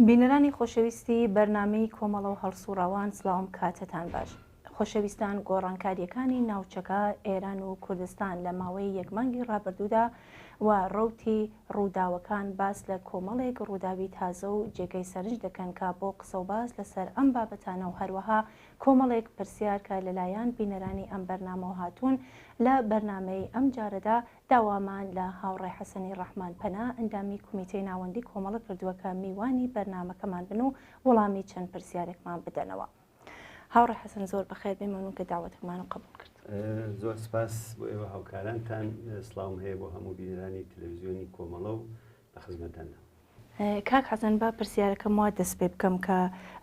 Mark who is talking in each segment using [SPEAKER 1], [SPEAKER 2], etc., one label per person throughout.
[SPEAKER 1] بینەرانی خۆشەویستی بەرنامەی کۆمەڵە و هەڵسوڕەوان سڵاوم کاتتان باش. خۆشەویستان، گۆڕانکاریەکانی ناوچەکە ئێران و کوردستان لە ماوەی یەک مانگی ڕابردوودا و ڕەوتی ڕووداوەکان باس لە کۆمەڵێک ڕووداوی تازە و جێگەی سەرنج دەکەن کە بۆ قسە و باس لەسەر ئەم بابەتانە و هەروەها کۆمەڵێک پرسیار کە لەلایەن بینەرانی ئەم بەرنامەوە هاتوون لە بەرنامەی ئەم جارەدا داوامان لە هاوڕێ حەسەنی ڕەحمان پەنا ئەندامی کومیتەی ناوەندی کۆمەڵە کردووەکە میوانی بەرنامەکەمان بن و وەڵامی چەند پرسیارێکمان بدەنەوە. هاوڕێ حەسەن زۆر بەخێر بێ، مەمنون کە داوەتەکمان قبول کرد.
[SPEAKER 2] زۆر سپاس بۆ ئێوە هاوکارانتان، سڵاوم هەیە بۆ هەموو بینەرانی تەلەڤیزیۆنی کۆمەڵە و لە خزمەتدانە.
[SPEAKER 1] کاک حەسەن، با پرسیارەکەم وا دەست پێ بکەم کە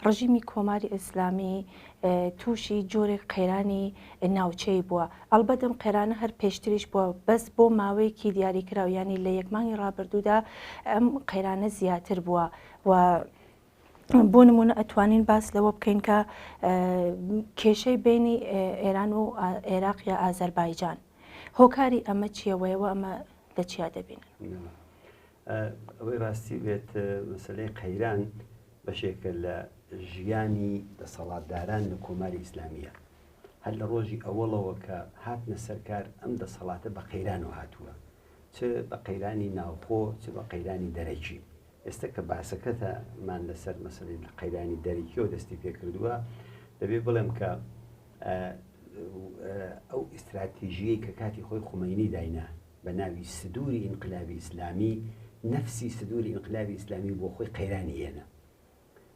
[SPEAKER 1] ڕژیمی کۆماری ئیسلامی تووشی جۆرێک قەیرانی ناوچەی بووە. ئەڵبەتم قەیرانە هەر پێشتریش بووە، بەس بۆ ماوەیەکی دیاریکراوە، ینی لە یەک مانگی ڕابردوودا ئەم قەیرانە زیاتر بووە و بۆ نمونە ئەتوانین باس لەوە بکەین کە کێشەی بینی ئێران و عێراق یا ئازەربایجان هۆکاری ئەمە چیەوەیەوە، ئەمە لە چیا دەبینن؟
[SPEAKER 2] ئەوەی ڕاستی بێت مەسەلەی قەیران بەشێکە لە ژیانی دەسەڵاتداران لە کۆماری ئیسلامیە. هەر لە ڕۆژی ئەوڵەوە کە هاتنە سەرکار ئەم دەسەڵاتە بە قەیران و هاتووە، چ بە قەیرانی ناوخۆ چ بە قەیرانی دەرەکی. ئێستا کە باسەکەتەمان لەسەر مەسەلەی قەیرانی دەرەکیەوە دەستی پێکردووە، دەبێ بڵێم کە ئەو ئیستراتیژیەی کە کاتی خۆی خومەینی داینا بە ناوی سدووری ئینقلابی ئیسلامی، نەفسی سدووری ئینقلابی ئیسلامی بۆ خۆی قەیرانی هێنا،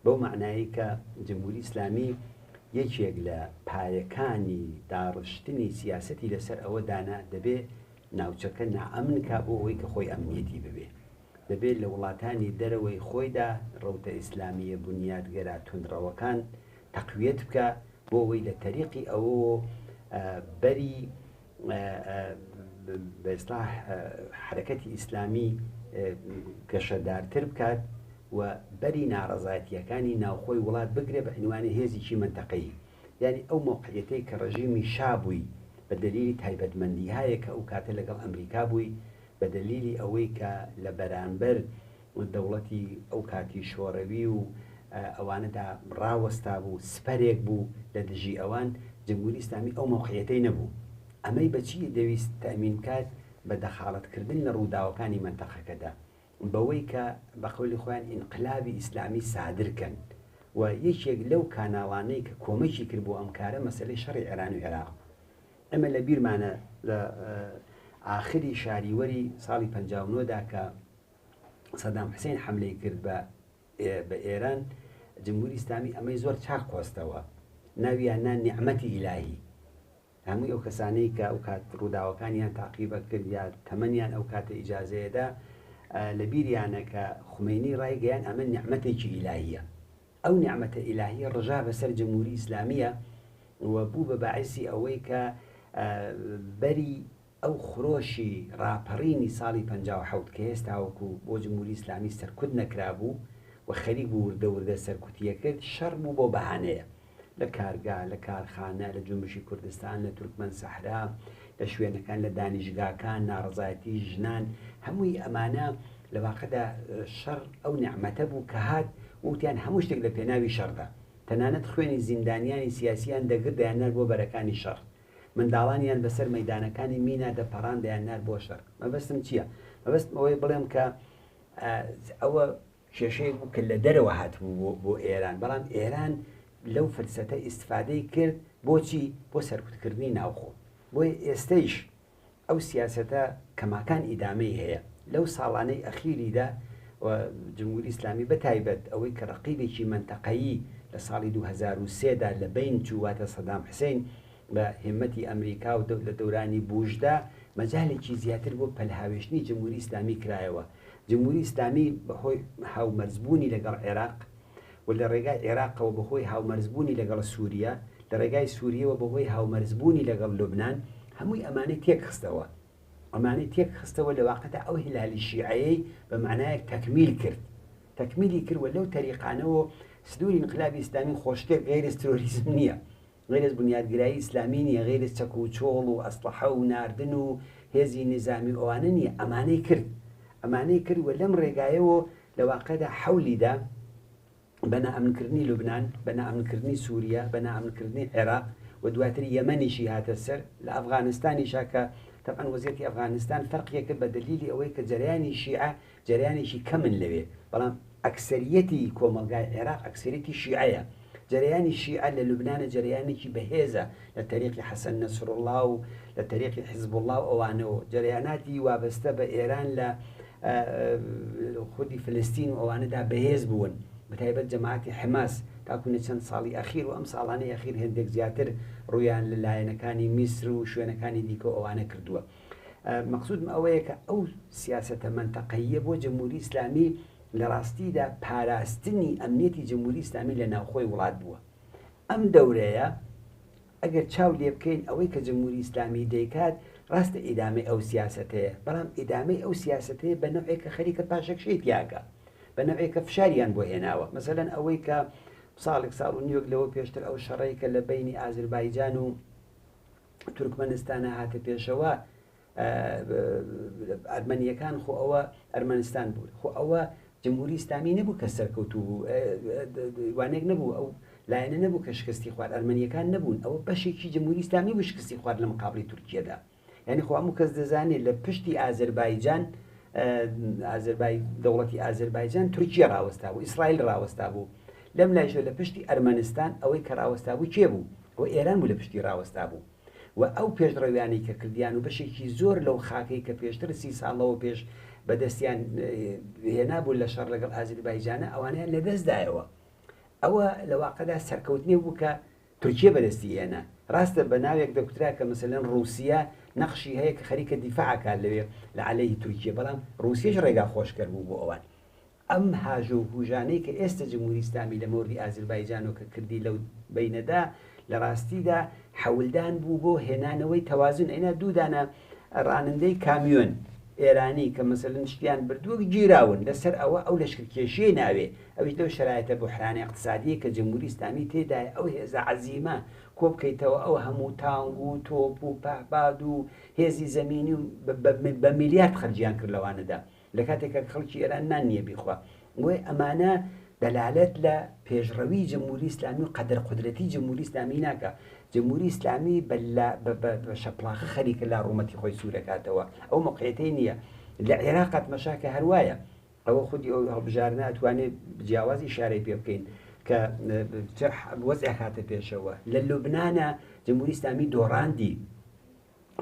[SPEAKER 2] بەو معنایی کە جمهوری ئیسلامی یەکێک لە پایەکانی داڕشتنی سیاسەتی لەسەر ئەوە دانا دەبێ ناوچەکە نائەمن کا بۆ ئەوەی کە خۆی ئەمنیەتی ببێ، دەبێت لە وڵاتانی دەرەوەی خۆیدا ڕەوتە ئیسلامیە بنیادگەرە تونندڕەوەکان تەقویەت بکە بۆ ئەوەی لە تەریقی ئەوە بەری بە ئیسلاح حرەکەتی ئیسلامی گەشەدارتر بکات و بەری ناڕەزایەتیەکانی ناوخۆی وڵات بگرێ بە عنوانی هێزیی منتەقەیی. یعنی ئەو موقعیەتەی کە ڕژیمی شابووی بە دلیلی تایبەتمەندی هەیە کە ئەو کاتە لەگەڵ ئەمریکا بووی، بە دلیلی ئەوەی کە لە بەرامبەر دەوڵەتی ئەو کاتی شۆڕەوی و ئەوانەدا ڕاوەستا بوو، سپەرێک بوو لە دژی ئەوان، جمهوری ئیسلامی ئەو موقعیەتەی نەبوو. ئەمەی بەچی دەویست تەمین کات بە دەخاڵەتکردن لە ڕووداوەکانی منتەقەکەدا، بەوەی کە بە قەولی خۆیان ئینقلابی ئیسلامی سادرکەن و یەکێک لەو کاناڵانەی کە کۆمەکی کرد بۆ ئەم کارە مەسەلەی شەڕی ئێران و عێراق. ئەمە لە بیرمانە لە ئاخری شاریوەری ساڵی 59دا کە سەدام حوسێن حەملەی کرد بە ئێران، جمهوری ئیسلامی ئەمەی زۆر چاک خۆستەوە، ناویانە نیعمەتی ئیلاهی. هەمووی ئەو کەسانەی کە ئەو کات ڕووداوەکانیان تاقیبە کرد یا تەمەنیان ئەو کاتە ئیجازەیەدا لە بیریانە کە خومەینی ڕایگەیان ئەمە نیعمەتێکی ئیلاهیە. ئەو نیعمەتە ئیلاهیە ڕژا بەسەر جمهوری ئیسلامیە و بوو بە باعثی ئەوەی کە بەری ئەو خرۆشی ڕاپەڕینی ساڵی 57 کە هێستا وەکو بۆ جمهوری ئیسلامی سەرکوت نەکرابوو و خەریک بوو وردە وردە سەرکوتیە کرد، شەڕ بوو بۆ بەهانەیە لە کارگا، لە کارخانە، لە جومشی کوردستان، لە تورکمەن سەحرا، لە شوێنەکان، لە دانیشگاکان، ناڕزایەتی ژنان، هەمووی ئەمانە لە واقعدا شەڕ ئەو نیعمەتە بوو کە هات وتیان هەموو شتێک لە پێناوی شەڕدا، تەنانەت خوێنی زیندانیانی سیاسیان دەگرت دەیاننار بۆ بەرەکانی شەڕ، منداڵانیان بەسەر مەیدانەکانی مینا دەپەڕان دەیاننار بۆ شەڕ. مەبەستم چییە؟ مەبەست ئەوەی بڵێم کە ئەوە کێشەیەک بوو کە لە دەرەوە هاتبوو بۆ ئێران، بەڵام ئێران لەو فەلسەفە ئیستفادەی کرد بۆچی؟ بۆ سەرکوتکردنی ناوخۆ. بۆی ئێستەیش ئەو سیاسەتە کەماکان ئیدامەی هەیە. لەو ساڵانەی ئەخیریدا جمهوری ئیسلامی بەتایبەت ئەوەی کە ڕەقیبێکی منتەقەیی لە ساڵی 2003دا لە بین چوواتە سەدام حوسێن بە هێمەتی ئەمریکا و لە دەورانی بوشدا مەجالێکی زیاتر بۆ پەلهاوێشتنی جمهوری ئیسلامی کرایەوە. جمهوری ئیسلامی بەهۆی هاومەرزبوونی لەگەڵ عێراق و لە ڕێگای عێراقەوە بەهۆی هاومەرزبوونی لەگەڵ سووریا، لە ڕێگای سووریەوە بەهۆی هاومەرزبوونی لەگەڵ لوبنان، هەمووی ئەمانەی تێک خستەوە. ئەمانەی تێک خستەوە لە واقعەتە ئەو هیلالی شیعەیەی بە معنایەک تەکمیل کرد، تەکمیلی کردوە لەو تەریقانەوە. سدووری ئینقلابی ئیسلامی خۆشتێک غیرز تۆریزم نییە، غیرز بنیادگرایی ئیسلامی نییە، غیرز چەک و چۆڵ و ئەسلحە و ناردن و هێزی نظامی ئەوانە نییە. ئەمانەی کرد و لەم ڕێگایەوە لە واقعدا حەولیدا بە نائەمنکردنی لوبناان، بە نائەمنکردنی سووریا، بە نائەمنکردنی عێراق و دواتر یەمەنیشی هاتە سەر لە ئەفغانستانیشا کە طبعاً وەزیەتی ئەفغانستان فەرقیەکە بە دلیلی ئەوەی کە جەریانی شیعە جەریانێکی کەمن لەوێ، بەڵام ئەکسەریەتی کۆمەلگای عێراق ئەکسەریەتی شیعەیە. جەریانی شیعە لە لوبنانە جەریانێکی بەهێزە لە تەریقی حەسەن نەسڕڵڵا و لە تەریقی حیزب الله و ئەوانەوە، جەریاناتی وابەستە بە ئێران لە خودی فلستین و ئەوانەدا بەهێز بوون، بەتایبەت جەماعەتی حماس تاکوونە چەند ساڵی ئەخیر و ئەم ساڵانەی ئەخیر هێندێک زیاتر ڕویان لە لایەنەکانی میسر و شوێنەکانی دیکە ئەوانە کردووە. مەقصودم ئەوەیە کە ئەو سیاسەتە مەنتەقەییە بۆ جمهوری ئیسلامی لە ڕاستیدا پاراستنی ئەمنیەتی جمهوری ئیسلامی لە ناوخۆی وڵات بووە. ئەم دەورەیە ئەگەر چاو لێ بکەین ئەوەی کە جمهوری ئیسلامی دەیکات ڕاستە ئیدامەی ئەو سیاسەتەیە، بەڵام ئیدامەی ئەو سیاسەتەیە بە نەوعێکە خەریکە پاشەکشەی تیاکە، بە نەوعێکە فشاریان بۆ هێناوە. مەسەلەن ئەوەی کە ساڵێک ساڵ و نیوەک لەوە پێشتر ئەو شەڕەی کە لە بینی ئازربایجان و تورکمەنستانە هاتە پێشەوە، ئەرمەنیەکان خۆ ئەوە ئەرمەنستان بوو، خۆ ئەوە جمهوری ئیسلامی نەبوو کە سەرکەوتوو بوو، وانێک نەبوو، ئەو لایەنە نەبوو کە شکستی خوارد، ئەرمەنیەکان نەبوون، ئەوە بەشێکی جمهوری ئیسلامی بوو شکستی خوارد لە مقابلی تورکیەدا. یعنی خۆ هەموو کەس دەزانێت لە پشتی ئازربایجان دەوڵەتی ئازربایجان تورکیە ڕاوەستا بوو، ئیسرائیل ڕاوەستا بوو، لەم لایشەوە لە پشتی ئەرمەنستان ئەوەی کە ڕاوەستا بوو کێ بوو؟ ئەوە ئێران بوو لە پشتی ڕاوەستا بوو. و ئەو پێشڕەویانی کە کردیان و بەشێکی زۆر لەو خاکەی کە پێشتر 30 ساڵەوە پێش بەدەستیان هێنابوو لە شەڕ لەگەڵ ئازربایجانە، ئەوانیان لەدەستدایەوە. ئەوە لە واقعدا سەرکەوتنی بوو کە تورکیە بەدەستی هێنا. ڕاستە بە ناوێک دەکوترا کە مەسەلەن رووسیا نەخشی هەیە کە خەریکە دیفاعکات لەوێ لە عەلەیهی تورکیە، بەڵام رووسیەش ڕێگا خۆشکەر بوو بۆ ئەوان. ئەم هاژە و هوژانەی کە ئێستا جمهوری ئیسلامی لە مەوردی ئازربایجان و کە کردی لەو بینەدا لە ڕاستیدا حەولدان بوو بۆ هێنانەوەی تەوازن. ئەینا دوودانە ڕانندەی کامیۆن ئێرانی کە مەسەلەن شتیان بردووە گیراون لەسەر ئەوە ئەو لەشکرکێشیە ناوێ، ئەوش لەو شرایطە بوحرانی اقتصادیە کە جمهوری ئیسلامی تێدایە ئەو هێزە عەزیمە کۆ بکەیتەوە ئەو هەموو تانگ و تۆپ و پەهپاد و هێزی زەمینی و بە میلیارد خەرجیان کرد لەوانەدا، لە کاتێکە خەڵکی ئێران نان نییە بیخوا. وێ ئەمانە دەلالەت لە پێشڕەوی جمهوری ئیسلامی و قەدەر قودرەتی جمهوری ئیسلامی ناکە. جمهوری ئیسلامی بە شەپڵاخە خەریکە لا ڕوومەتی خۆی سوورەکاتەوە، ئەو موقعیەتەی نییە. لە عێراقات مەشاکە هەروایە، ئەوە خودی ئەو هەڵبژارنە ئەتوانێت جیاوازی ئیشارەی پێ بکەین کە وەزع هاتە پێشەوە. لە لوبنانە جمهوری ئیسلامی دۆڕاندی،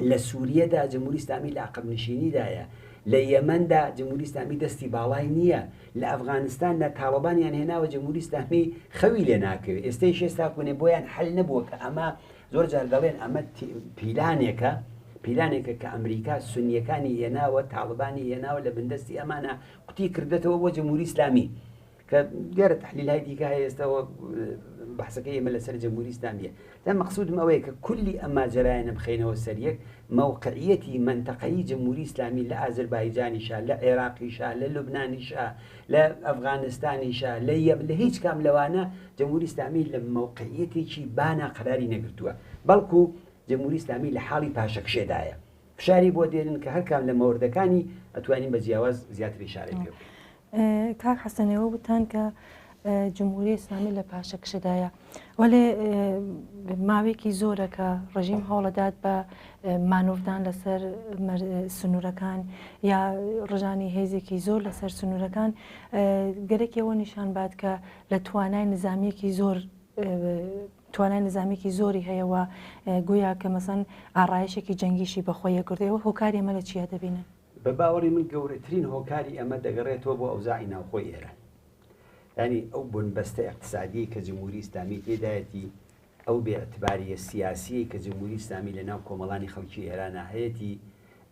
[SPEAKER 2] لە سووریەدا جمهوری ئیسلامی لە عەقب-نشینیدایە، لە یەمەندا جمهوری ئیسلامی دەستی باڵای نییە، لە ئەفغانستاندا تاڵەبانیان هێناوە جمهوری ئیسلامی خەوی لێ ناکەوێت. ئێستەیش ئێستا کوێنێ بۆیان حەل نەبووە کە ئەمە زۆر جار دەڵێن ئەمە پیلانێکە کە ئەمریکا سونیەکانی هێناوە، تاڵبانی هێناوە لە بندستی ئەمانە قوتی کردێتەوە بۆ جمهوری ئیسلامی، کە دیارە تەحلیلای دیکە هەیە ئێستاوە بەحسەکەی ئێمە لەسەر جمهوری ئیسلامیە. دا مەقسودم ئەوەیە کە کولی ئەم ماجەرایانە بخەینەوە سەر یەک، موقعیەتی منتەقەیی جمهوری ئیسلامی لە ئازربایجانیشا، لە عێراقیشا، لە لوبنانیشا، لە ئەفغانستانیشا، لە هیچ کام لەوانە جمهوری ئیسلامی لە موقعیەتێکی بانا قەراری نەگرتووە، بەڵکو جمهوری ئیسلامی لە حاڵی پاشەکشێدایە. فشاری بۆ دێنن کە هەر کام لە مەوردەکانی ئەتوانین بە جیاواز زیاتر ئیشارەی پێ بکەین.
[SPEAKER 1] کاک حەسەنەوە وتان کە جمهوری ئیسلامی لە پاشەکشەدایە، وەڵێ ماوەیەکی زۆرە کە ڕژیم هەوڵەدات بە مانۆڤدان لەسەر سنوورەکان یا ڕژانی هێزێکی زۆر لەسەر سنوورەکان، گەرەکەوە نیشان بات کە لە توانای نظامێکی زۆری هەیەەوە، گویا کە مەسەن ئاڕایشێکی جەنگیشی بەخۆیە کردەوە. هۆکاری ئەمە لە چیا دەبینن؟
[SPEAKER 2] بە باوەڕی من گەورەترین هۆکاری ئەمە دەگەڕێتەوە بۆ ئەوزاعی ناوخۆی ئێران، ینی ئەو بنبەستە اقتصادی کە جمهوری ئیسلامی تێدایەتی، ئەو بێئتباریە سیاسی کە جمهوری ئیسلامی لەناو کۆمەڵانی خەڵکی ئێرانە هەیەتی،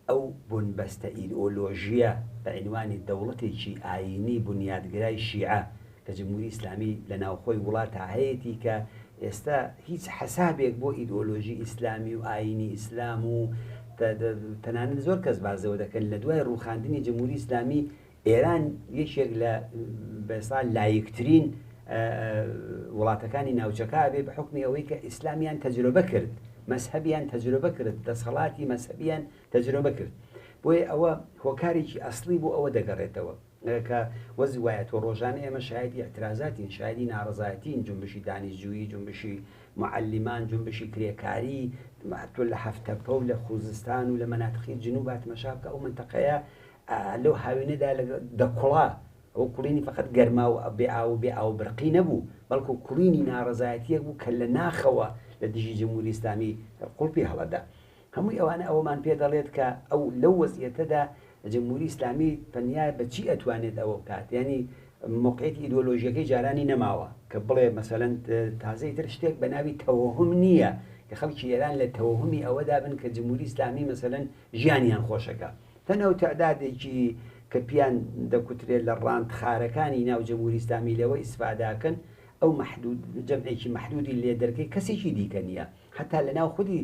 [SPEAKER 2] ئەو بنبەستە ئیدئۆلۆژیە بە عنوانی دەوڵەتێکی ئاینی بنیادگرای شیعە کە جمهوری ئیسلامی لە ناوخۆی وڵاتە هەیەتی، کە ئێستا هیچ حەسابێک بۆ ئیدئۆلۆژی ئیسلامی و ئاینی ئیسلام و تەنانەت زۆر کەس بازەوە دەکەن لە دوای ڕووخاندنی جمهوری ئیسلامی ئێران یەکێک لە بەسا لایەکترین وڵاتەکانی ناوچەکە بێ بە حکمی ئەوەی کە ئیسلامیان تەجربە کرد، مەسهەبیان تەجربە کرد، دەسەڵاتی مەسهەبیان تەجربە کرد. بۆیە ئەوە هۆکارێکی ئەسڵی بۆ ئەوە دەگەڕێتەوە کە وەزی وایە تۆ ڕۆژانە ئێمە شایدی اعترازاتین، شایدی ناڕزایەتین، جنبشی دانیشتجووی، جنبشی معلمان، جنبشی کرێکاری، تۆ لە هەفتەپە و لە خوزستان و لە مەناتخی جنوب هاتمەشا بکە ئەو منتەقەیە لەو هاوێنەدا دەکوڵا، ئەو کوڵینی فقط گەرما و بێ ئاو برقی نەبوو، بەڵکو کوڵینی ناڕزایەتیەک بوو کە لە ناخەوە لە دژی جمهوری ئیسلامی قوڵپی هەڵەدا. هەمووی ئەوانە ئەومان پێ دەڵێت کە ئەو لەو وەزعەتەدا جمهوری ئیسلامی تەنیا بەچی ئەتوانێت ئەوە بکات، ینی موقعیت ئیدۆلۆژیەکەی جارانی نەماوە کە بڵێ مەسەلەن تازەیتر شتێک بە ناوی تەوەهم نییە کە خەڵکی ئێران لە تەوەهمی ئەوەدا بن کە جمهوری ئیسلامی مەسەلەن ژیانیان خۆشەکە. تەنەوە تعدادێکی کە پیان دەکوترێت لە ڕاندخارەکانی ناو جمهوری ئیسلامی لەوە ئیسفاداکەن، ئەو جەمعێکی مەحدودی لێ دەرکەی کەسێکی دیکە نییە، هەتا لە ناو خودی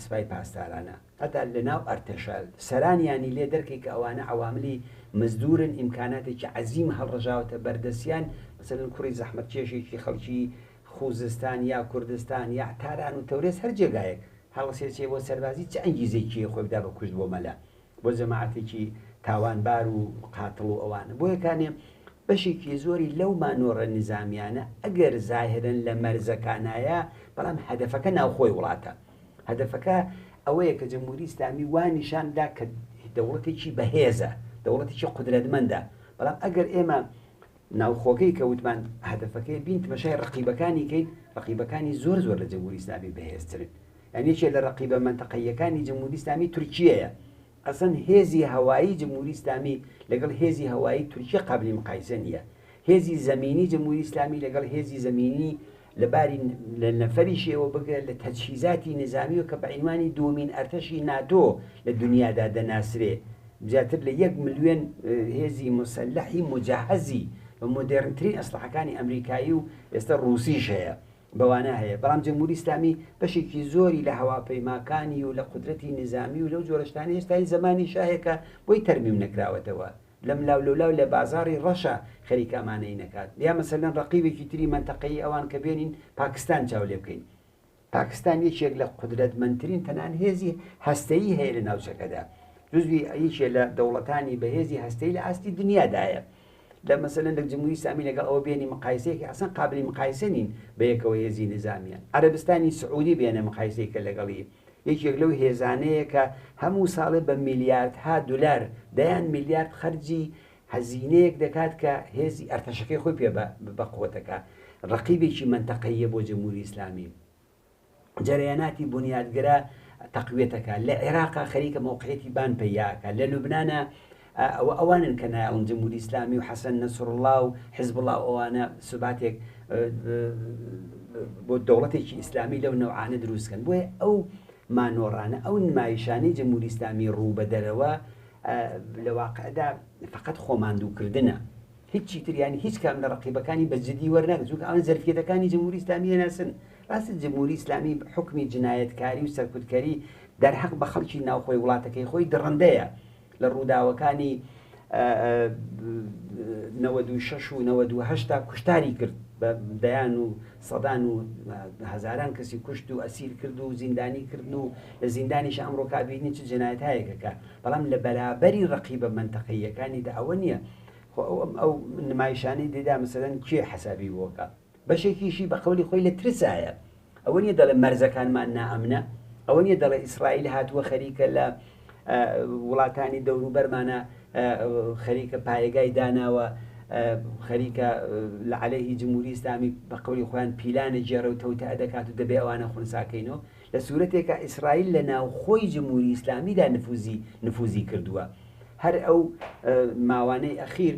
[SPEAKER 2] سوپای پاسدارانە، هەتا لە ناو ئەرتەشە سەرانیانی لێ دەرکەی کە ئەوانە عواملی مزدورن، ئیمکاناتێکی عەزیم هەڵڕژاوەتە بەردەستیان، مەسەلەن کوڕی زەحمەتکێشێکی خەڵکی خوزستان یا کوردستان یا تاران و تەورێز هەر جێگایەک هەڵەسێچێ بۆ سەربازی چ ئەنگیزێکی خۆی بدا بە کوشت بۆ مەلا بۆ جەماعەتێکی تاوانبار و قاتڵ و ئەوانە. بۆ یەکانێ بەشێکی زۆری لەو مانۆڕە نظامیانە ئەگەر زاهرن لە مەرزەکانایە، بەڵام هەدەفەکە ناوخۆی وڵاتە. هەدەفەکە ئەوەیە کە جمهوری ئیسلامی وان نیشاندا کە دەوڵەتێکی بەهێزە، دەوڵەتێکی قودرەتمەندە، بەڵام ئەگەر ئێمە ناوخۆکەی کە وتمان هەدەفەکەی بین تمەشای ڕقیبەکانی کەین، ڕقیبەکانی زۆر زۆر لە جمهوری ئیسلامی بەهێزترن. یعنی یەکێک لە ڕقیبە مەنتەقەیەکانی جمهوری ئیسلامی تورکیەیە. ئەسەن هێزی هەوایی جمهوری ئیسلامی لەگەڵ هێزی هەوایی تورکیە قابلی مقایسە نییە. هێزی زەمینی جمهوری ئیسلامی لەگەڵ هێزی زەمینی لەباری لە نەفەری شێوە بگرێت لە تەجهیزاتی نظامی و کە بە عنوانی دومین ئەرتەشی ناتۆ لە دنیادا دەناسرێ، زیاتر لە 1 ملیۆن هێزی مسلحی مجهزی بە مۆدێرنترین ئەسلحەکانی ئەمریکایی و ئێستا ڕووسیش هەیە، بەوانە هەیە. بەڵام جمهوری ئیسلامی بەشێکی زۆری لە هەواپەیماکانی و لە قودرەتی نظامی و لەو جۆرەشتانی هێستای زمانی شایەکە بۆی تەرمیم نەکراوەتەوە، لەم لاو لە بازاری ڕەشە خەریکامانەی نەکات. یا مەسەلەن ڕقیبێکی تری مەنتەقەی ئەوان کە بێنین پاکستان چاو لێ بکەین. پاکستان یەکێک لە قودرەتمەندترین تەنان هێزی هەستەیی هەیە لە ناوچەکەدا، جزوی یەکێ لە دەوڵەتانی بەهێزی هەستەی لە ئاستی دنیادایە. لە مەسەلەن لە جمهوری ئیسلامی لەگەڵ ئەوە بێنی مقایسەیەکی ئەسەن قابلی مقایسە نین بە یەکەوە هێزی نظامیان. عەرەبستانی سعودی بێنە مقایسەیەکە لەگەڵی یەکێک لەو هێزانەیە کە هەموو ساڵێ بە میلیاردها دلار دەیان میلیارد خەرجی هەزینەیەک دەکات کە هێزی ئەرتەشەکەی خۆی پێ بەقوتەکە. ڕقیبێکی مەنتەقەیە بۆ جمهوری ئیسلامی. جەریاناتی بنیادگرە تەقویەتەکە لە عێراقا خەریکە موقعیەتی بان پەیاکە، لە لوبنانە ئەوانن کە نایڵن جمهوری ئیسلامی و حەسەن نەسڕڵڵا و حیزب الله ئەوانە سوباتێک بۆ دەوڵەتێکی ئیسلامی لەو نەوعانە دروستکەن. بۆیە ئەو مانۆڕانە ئەو نمایشانەی جمهوری ئیسلامی ڕوو بەدەرەوە لە واقعدا فقط خۆماندووکردنە، هیچی تریانی هیچ کام لە ڕقیبەکانی بەجددی وەرناگرێت. ئەوان زەرفیەتەکانی جمهوری ئیسلامی هێناسن. ڕاستە جمهوری ئیسلامی حکمی جنایەتکاری و سەرکوتکەری دەرحەق بە خەڵکی ناوخۆی وڵاتەکەی خۆی دڕندەیە. لە ڕووداوەکانی 96 و 98 کوشتاری کرد بە دەیان و سەدان و هەزاران کەسی کوشت و ئەسیر کرد و زیندانی کردن و لە زیندانیش ئەمڕۆ کابینی چ جنایەتایەکەکە، بەڵام لە بەرابەری ڕقیبە مەنتەقەیەکانیدا ئەوە نییە. ئەو نمایشانەی دەدا مەسەلەن کێ حەسابی بۆکە، بەشێکیشی بە قەولی خۆی لە ترسایە. ئەوە نییە دەڵێ مەرزەکانمان نائەمنە، ئەوە نییە دەڵێ ئیسرائیل هاتووە خەریکە لە وڵاتانی دەوروبەرمانە خەریکە پایەگای داناوە، خەریکە لە عەلەیهی جمهوری ئیسلامی بە قەولی خۆیان پیلانە جێڕە و تەوتە دەکات و دەبێ ئەوانە خونساکەینەوە. لە سوورەتێکە ئیسرائیل لە ناوخۆی جمهوری ئیسلامیدا نفوزی کردووە. هەر ئەو ماوانەی ئەخیر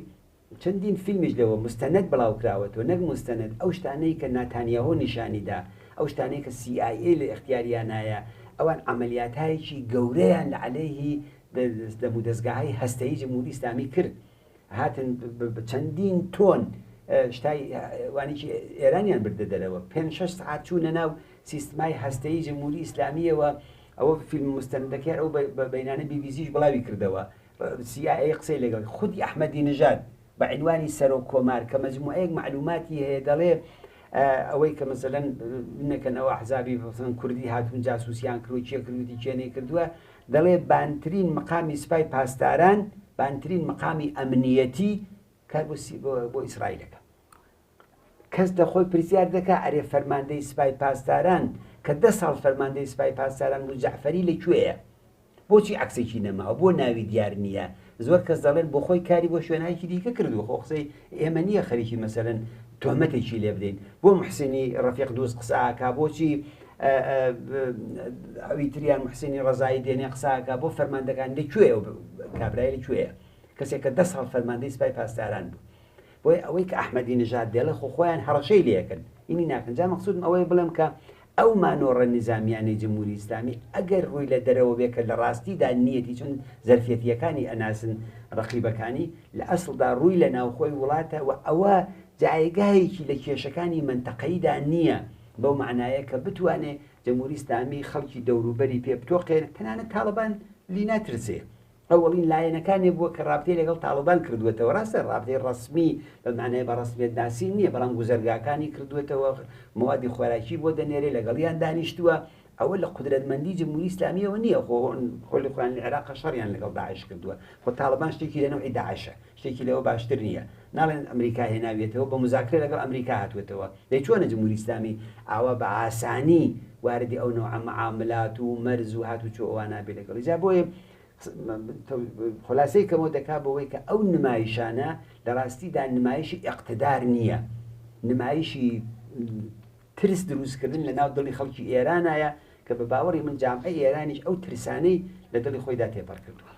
[SPEAKER 2] چەندین فیلمیش لەوە مستەنەد بڵاوکراوەتەوە، نەک مستەنەد ئەو شتانەی کە ناتانیاهۆ نیشانیدا، ئەو شتانەی کە CIA لە اختیاریانایە، ئەوان عملیاتایەکی گەورەیان لە عەلەیهی دەستگاهای هەستەیی جمهوری ئیسلامی کرد. هاتن چەندین تۆن شتای وانێکی ئێرانیان بردە دەرەوە، 5-6 سعات چوونە ناو سیستمای هەستەیی جمهوری ئیسلامیەوە. ئەوە فیلم مستەندەکەی ئەو بە بەینانە BBC بڵاوی کردەوە. CIA قسەی لەگەڵ خودی ئەحمەدی نژاد بە عنوانی سەرۆک کۆمار کە مەجموعەیەک معلوماتی هەیە، دەڵێ ئەوەی کە مەسەلەن نەکەنەوە حزابی کوردی هاتون جاسوسیان کردو چێ کردوتی چێنەی کردووە، دەڵێ بانترین مقامی سوپای پاسداران بانترین مقامی ئەمنیەتی کار بۆ ئیسرائیلەکە. کەس دەخۆی پرسیار دەکا ئەرێ فەرماندەی سوپای پاسداران کە 10 ساڵ فەرماندەی سوپای پاسداران بوو جەعفەری لەکوێیە؟ بۆچی عەکسێکی نەماوە؟ بۆ ناوی دیار نییە؟ زۆر کەس دەڵێن بۆ خۆی کاری بۆ شوێنایکی دیکە کردووە. خۆ قسەی ئێمە نییە خەریکی مەسەلەن تۆمەتێکی لێ بدەین. بۆ محسینی ڕەفیق دۆست قساکە، بۆچی ئەوی تریان محسینی ڕەزایی دێنێ قساکە، بۆ فەرماندەکان لەکوێیە و کابرای لەکوێیە؟ کەسێک کە 10 ساڵ فەرماندەی سوپای پاسداران بوو. بۆی ئەوەی کە ئەحمەدی نژاد دێڵە خۆیان هەڕەشەی لێەکەن، ئینی ناکەن. جا مەقسوودم ئەوەی بڵێم کە ئەو مانۆڕە نظامیانەی جمهوری ئیسلامی ئەگەر ڕووی لە دەرەوە بێ کە لە ڕاستیدا نیەتی چون زەرفێتیەکانی ئەناسن ڕەقیبەکانی لە ئەسڵدا ڕووی لە ناوخۆی وڵاتە و ئەوە جایگایەکی لە کێشەکانی منتەقەیدا نییە، بەو معنایە کە بتوانێت جمهوری ئیسلامی خەڵکی دەوروبەری پێ بتۆقێن، تەنانەت تاڵبان لی ناترسێ. ئەوڵین لایەنەکانی بووە کە ڕابطەی لەگەڵ تاڵبان کردوێتەوە، ڕاستە ڕابطەی ڕسمی بەمانای بە ڕسمیێت ناسی نییە، بەڵام گوزەرگاکانی کردوێتەوە، موادی خۆراکی بۆ دەنێرێ لەگەڵیان دانیشتووە. ئەوە لە قودرەتمەندی جمهوری ئیسلامیەوە نییە. خۆی خۆیان لە عێراق شەڕیان لەگەڵ داعش کردووە. خۆ تاڵبان شتێکی لە نەوعی داعشە، شتێکی لەوە باشتر نییە. ناڵێن ئەمریکا هێناوێتەوە بە مذاکرە لەگەڵ ئەمریکا هاتوێتەوە. دەی چۆنە جمهوری ئیسلامی ئاوا بە ئاسانی واردی ئەو نەوع معاملات و مەرز و هاتوچۆ ئەوانە بێ لەگەڵی. جا بۆیە خلاصەی کەمەوە دەکا بەوەی کە ئەو نمایشانە لە ڕاستیدا نمایشی ئیقتدار نییە، نمایشی ترس دروستکردن لە ناو دڵی خەڵکی ئێرانایە کە بە باوەڕی من جامعەی ئێرانیش ئەو ترسانەی لە دڵی خۆیدا تێپەڕ کردووە.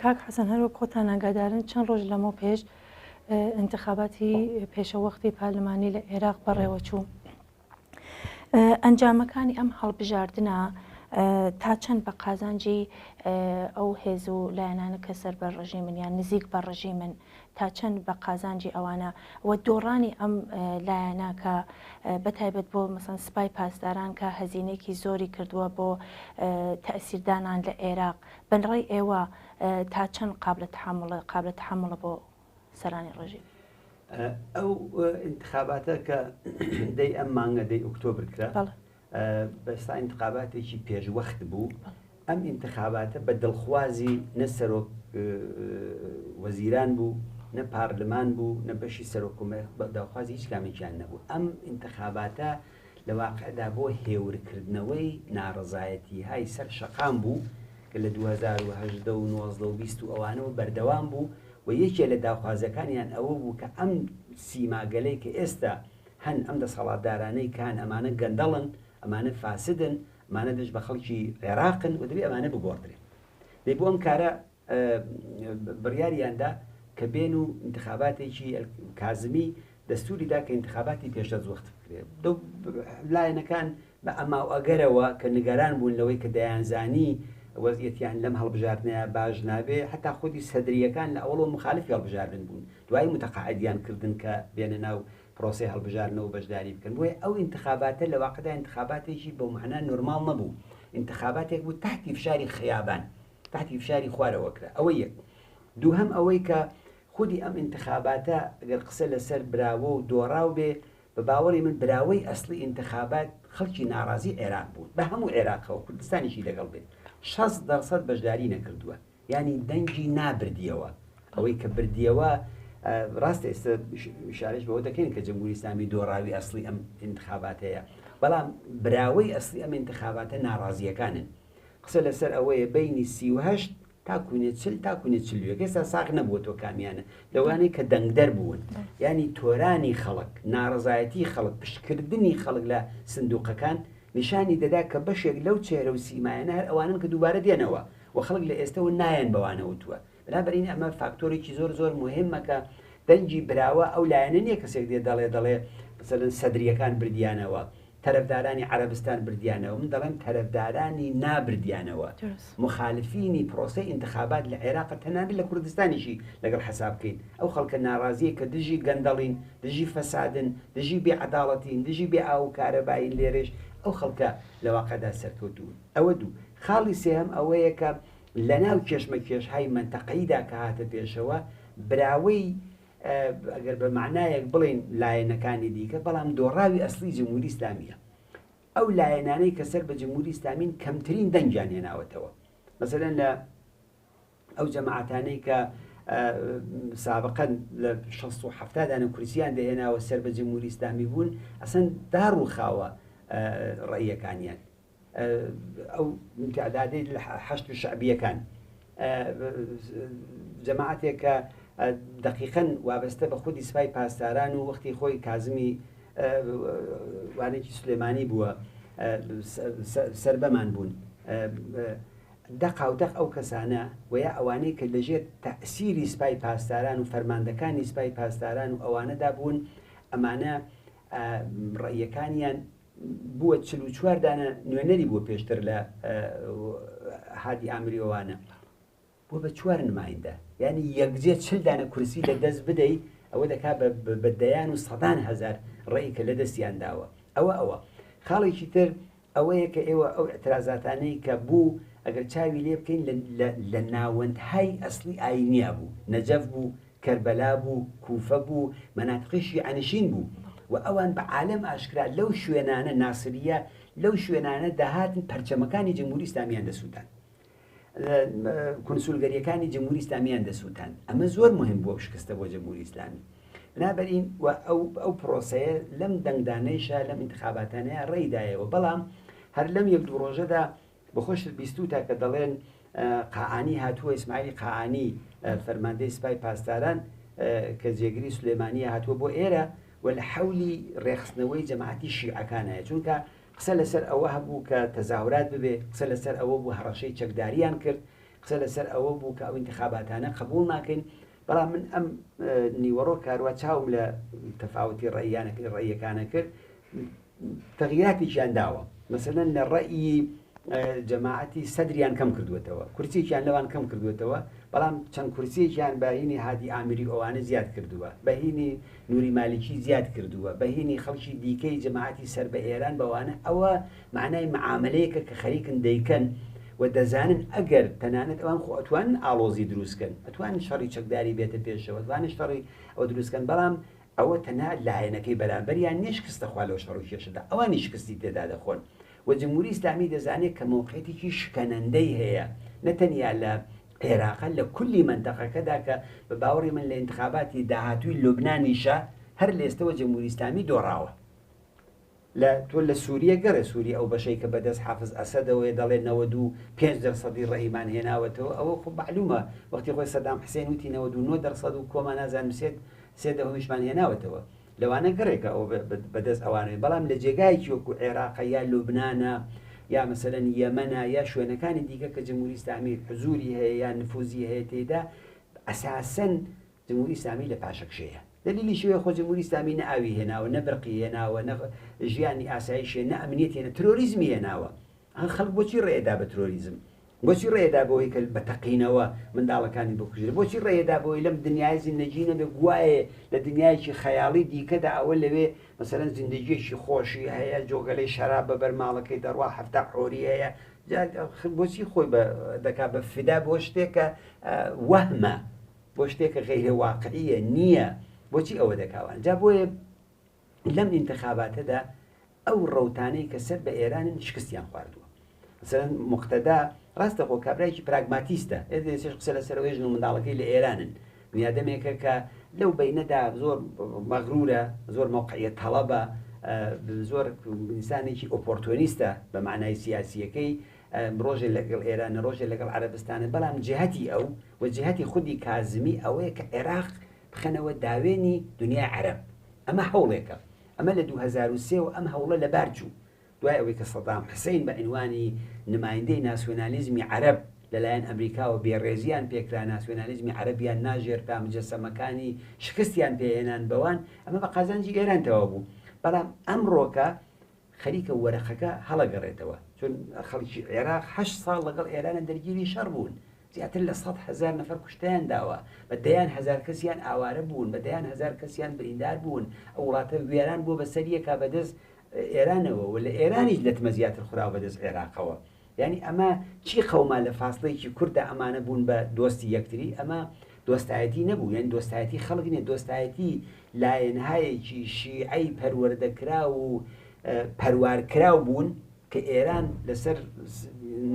[SPEAKER 1] کاک حەسەن هەروەک خۆتان ئاگادارن چەند ڕۆژ لەمە پێش انتخاباتی پێشەوەختی پارلمانی لە عێراق بەڕێوە چوو. ئەنجامەکانی ئەم هەڵبژاردنە تا چەند بە قازانجی ئەو هێز و لایەنانە کە سەر بە ڕژیمن یان نزیک بە ڕژیمن تا چەند بە قازانجی ئەوانە و دۆڕانی ئەم لایەنە کە بەتایبەت بۆ مەسەن سوپای پاسداران کە هەزینێکی زۆری کردووە بۆ تەئسیردانان لە عێراق، بەنڕێی ئێوە تا چەند قابلە تحمڵە بۆ سەرانی ڕژیم؟
[SPEAKER 2] ئەو انتخاباتە کە دەی ئەم مانگە دەی ئۆکتۆبر کرا بەستا انتخاباتێکی پێشوەخت بوو. ئەم انتخاباتە بە دڵخوازی نە سەرۆک وەزیران بوو، نە پارلمان بوو، نە بەشی سەرۆکومەت بە داوخوازی هیچ کامێکیان نەبوو. ئەم انتخاباتە لە واقعدا بۆ هێورکردنەوەی ناڕەزایەتی های سەر شەقام بوو کە لە 2010 و 19 و 20 و ئەوانەوە بەردەوام بوو و یەکێ لە داخوازەکانیان ئەوە بوو کە ئەم سیماگەلەی کە ئێستا هەن ئەم دەسەڵاتدارانەی کان ئەمانە گەندەڵن، ئەمانە فاسدن، ئەمانە دەست بە خەڵکی عێراقن و دەبێت ئەمانە بگۆڕدرێن. دەی بۆ ئەم کارە بڕیاریاندا کە بێن و انتخاباتێکی کازمی دەستوریدا کە انتخاباتی پێشەزوەخت بکرێت. لایەنەکان بە ئەما ئەگەرەوە کە نیگەران بوون لەوەی کە دەیانزانی وەزیەتیان لەم هەڵبژاردنەیە باش نابێ، حتا خودی سەدریەکان لە ئەوڵەوە مخالفی هەڵبژاردن بوون، دوای متەقاعدیان کردن کە بێنە ناو پرۆسی هەڵبژاردنەوە بەشداری بکەن. بۆیە ئەو انتخاباتە لە واقعدا انتخاباتێکی بەو معنە نورمال نەبوو، انتخاباتێک بوو تحتی فشاری خیابان، تحتی فشاری خوارەوە کرا. ئەوە یەک. دووهەم ئەوەی کە خودی ئەم انتخاباتە ئەگەر قسە لەسەر براوە و دۆڕاو بێ، بە باوەڕی من براوەی ئەسلی انتخابات خەڵکی ناڕازی عێراق بوون، بە هەموو عێراقەوە کوردستانیشی لەگەڵ بێت 60% بەشداری نەکردووە، ینی دەنگی نابردیەوە. ئەوەی کە بردیەوە ڕاستە ئێستا شارش بەوە دەکەین کە جمهوری ئیسلامی دۆڕاوی ئەسلی ئەم انتخاباتەیە، بەڵام براوەی ئەسلی ئەم انتخاباتە ناڕازیەکانن. قسە لەسەر ئەوەیە بینی 38 تاکوونێت 40 تاکوونێت 40 ئێستا ساغ نەبووەوە کامیانە لەوانەی کە دەنگدەر بوون، ینی تۆرانی خەڵک، ناڕزایەتی خەڵک، پشتکردنی خەڵک لە سندوقەکان نیشانی دەدا کە بەشێک لەو چێرە و سیمایەنە هەر ئەوانن کە دووبارە دێنەوە و خەڵک لە ئێستەوە نایەن بەوانەوتووە. بەنابەرین ئەمە فاکتۆرێکی زۆر زۆر مهمە کە دەنگی براوە ئەو لایەنە نییە کەسێک دێ دەڵێ مثلەن سەدریەکان بردیانەوە، تەرەفدارانی عەرەبستان بردیانەوە. من دەڵێم تەرەفدارانی نابردیانەوە، مخالفینی پرۆسەی انتخابات لە عێراق تەنانەت لە کوردستانیشی لەگەڵ حەساب بکەین. ئەو خەڵکە ناڕازیە کە دژی گەندەڵین، دژی فەسادن، دژی بێعەداڵەتین، دژی بێ ئاو کارەباین لێرەش، ئەو خەڵکە لە واقعدا سەرکەوتوون. ئەوە دوو. خاڵی سێهەم ئەوەیە کە لە ناو کێشمەکێشهای منتەقەیدا کە هاتە پێشەوە براوەی ئەگەر بە معنایەک بڵێن لایەنەکانی دیکە، بەڵام دۆڕاوی ئەسلی جمهوری ئیسلامیە. ئەو لایەنانەی کە سەر بە جمهوری ئیسلامین کەمترین دەنگیان هێناوەتەوە. مەسەلەن لە ئەو جەماعەتانەی کە سابقەن لە 1970 دانە کورسیان دەهێناوە سەر بە جمهوری ئیسلامی بوون ئەسەن داڕووخاوە ڕێیەکانیان ئەو تعدادی لە حەشت شعبیەکان جەماعەتێک کە دقیقەن وابەستە بە خودی سوپای پاسداران و وەختی خۆی کازمی وانێکی سلێمانی بووە سربەمان بوون دەق ئەو کەسانە ویا ئەوانەی کە لەژێر تەسیری سوپای پاسداران و فەرماندەکانی سوپای پاسداران و ئەوانەدا بوون ئەمانە ڕێیەکانیان بووە 44 دانە نوێنەری بووە پێشتر لە هادی ئامری ئەوانە بۆ بە 4 نمایندە یعنی یەکجێ 40 دانە کورسی لە دەست بدەیت ئەوە دەکا بە دەیان و سەدان هەزار ڕێی کە لە دەستیان داوە ئەوە خاڵێکی تر ئەوەیە کە ئێوە ئەو اعترازاتانەی کە بوو ئەگەر چاوی لێ بکەین لە ناوەندهای ئەسلی ئاینیا بوو نەجەف بوو کەربەلا بوو کوفە بوو مەناتقی شیعەنشین بوو و ئەوان بە عالەم ئاشکرا لەو شوێنانە ناسریە لەو شوێنانە داهاتن پەرچەمەکانی جمهوری ئیسلامیان دەسووتان کونسولگەریەکانی جمهوری ئیسلامیان دەسووتان ئەمە زۆر مهم بووە شکستە بۆ جمهوری ئیسلامی بنابەرین و ئەو پرۆسەیە لەم دەنگدانەیشە لەم انتخاباتانەیە ڕێیدایەوە بەڵام هەر لەم یەک دوو ڕۆژەدا بەخۆشت بیستوتە کە دەڵێن قاعانی هاتووە ئیسماعیلی قاعانی فەرماندەی سوپای پاسداران کە جێگری سلێمانیە هاتووە بۆ ئێرە و لە حەولی ڕێخستنەوەی جەماعەتی شیعەکانایە چونکە قسە لەسەر ئەوە هەبوو کە تەزاورات ببێ قسە لەسەر ئەوە بوو هەڕەشەی چەکداریان کرد قسە لەسەر ئەوە بوو کە ئەو انتخاباتانە قبول ناکەین بەڵام من ئەم نیوەڕۆ کاروە چاوم لە تەفاوتی ڕێیەکانە کرد تەغییراتێکیان داوە مەسەلەن لە ڕێی جەماعەتی سەدریان کەم کردوێتەوە کورسێکیان لەوان کەم کردوێتەوە بەڵام چەند کورسێکیان بەهینی هادی ئامری ئەوانە زیاد کردووە بەهینی نوری مالیکی زیاد کردووە بەهینی خەڵکی دیکەی جەماعەتی سەر بە ئێران بەوانە ئەوە معنای معاملەیەکە کە خەریکن دەیکەن و دەزانن ئەگەر تەنانەت ئەوان خۆ ئەتوانن ئاڵۆزی دروستکەن ئەتوانن شەڕی چەکداری بێتە پێشەوە ئەتوانن شەڕی ئەوە دروستکەن بەڵام ئەوە تەنها لایەنەکەی بەرامبەریان نیشکستەخوا لەو شەڕ و کێشەدا ئەوانی شکستی تێدا دەخۆن و جمهوری ئیسلامی دەزانێت کە موقعیتێکی شکەنەندەی هەیە نەتەنیا لە عێراقە لە کولی منتەقەکەدا کە بە باوەڕی من لە انتخاباتی داهاتووی لوبنانیشە هەر لە ئێستەوە جمهوری ئیسلامی دۆڕاوە تۆ لە سووریە گەڕێ سووری ئەو بەشەی کە بەدەست حافز ئەسەدەوەی دەڵێ 95% ڕێیمان هێناوەتەوە ئەوە خۆ معلومە وەختی خۆی سەدام حوسێن وتی 99% و کۆما نازانم سێ دەهەمیشمان هێناوەتەوە لەوانە گەڕێکە ئەو بەدەست ئەوانەوە بەڵام لە جێگایکی وەکو عێراقە یا لوبنانە یا مەسەلەن یەمەنە یا شوێنەکانی دیکە کە جمهوری ئیسلامی حزوری هەیە یا نفوزی هەیە تێدا ئەساسەن جمهوری ئیسلامی لە پاشەکشەیە دلیلی شوێ خۆ جمهوری ئیسلامی نە ئاوی هێناوە نە بڕقی هێناوە نە ژیانی ئاسایشێ نە ئەمنیەت هێنە ترۆریزمی هێناوە خەڵک بۆچی ڕێدا بە ترۆریزم بۆچی ڕێدا بەوەی کە بەتەقینەوە منداڵەکانی بکوژێت بۆچی ڕێدا بەوەی لەم دنیای زیندەگی نەبێ گوایە لە دنیایکی خەیاڵی دیکەدا ئەوە لەوێ مەسەلەن زیندەگیەکی خۆشی هەیە جۆگەلەی شەراب بە بەرماڵەکەی دەڕوا هەفتە حۆری هەیە بۆچی خۆی دەکا بە فدا بۆ شتێکە وەهمە بۆ شتێکە غەیرە واقعیە نییە بۆچی ئەوە دەکاوان جا بۆیە لەم انتخاباتەدا ئەو ڕەوتانەی کە سەر بە ئێرانن شکستیان خواردووە مثلەن مقتەدا ڕاستە خۆ کابرایکی پراگماتیستە سێش قسە لەسەرەوەی ژن و منداڵەکەی لە ئێرانن بنیادەمێکە کە لەو بەینەدا زۆر مەغرورە زۆر موقعیت تەڵەبە زۆر ئینسانێکی ئۆپۆرتۆنیستە بە معنای سیاسیەکەی ڕۆژێ لەگەڵ ئێرانە ڕۆژێ لەگەڵ عەرەبستانە بەڵام جهەتی ئەو و جهەتی خودی کازمی ئەوەیە کە عێراق بخەنەوە داوێنی دنیای عەرەب ئەمە هەوڵێکە ئەمە لە 2003 و ئەم هەوڵە لەبار چوو دوای ئەوەی کە سەدام حوسێن بە عنوانی نمایندەی ناسیۆنالیزمی عەرەب لەلایەن ئەمریکا و بێڕێزیان پێکرا ناسیۆنالیزمی عەرەبیان ناژێر تا مجەسەمەکانی شکستیان پێهێنان بەوان ئەمە بە قازانجی ئێران تەوا بوو بەڵام ئەمڕۆکە خەریکە وەرەقەکە هەڵەگەڕێتەوە چون خەڵکی عێراق 8 ساڵ لەگەڵ ئێرانە دەرگیری شەڕ بوون زیاتر لە 100,000 نەفەر کوشتیان داوە بە دەیان هەزار کەسیان ئاوارە بوون بە دەیان هەزار کەسیان بریندار بوون ئەو وڵاتە وێران بووە بە سەریەکە بەدەست ئێرانەوە و لە ئێرانیش لەتمە زیاتر خوراوە بەدەست عێراقەوە یعنی ئەمە چی خەوما لە فاصلەیەکی کووردا ئەمانە بوون بە دۆستی یەکتری ئەمە دۆستایەتی نەبوو یعنی دۆستایەتی خەڵک نیە دۆستایەتی لایەنهایەکی شیعەی پەروەردەکرا و پەروارکراو بوون کە ئێران لەسەر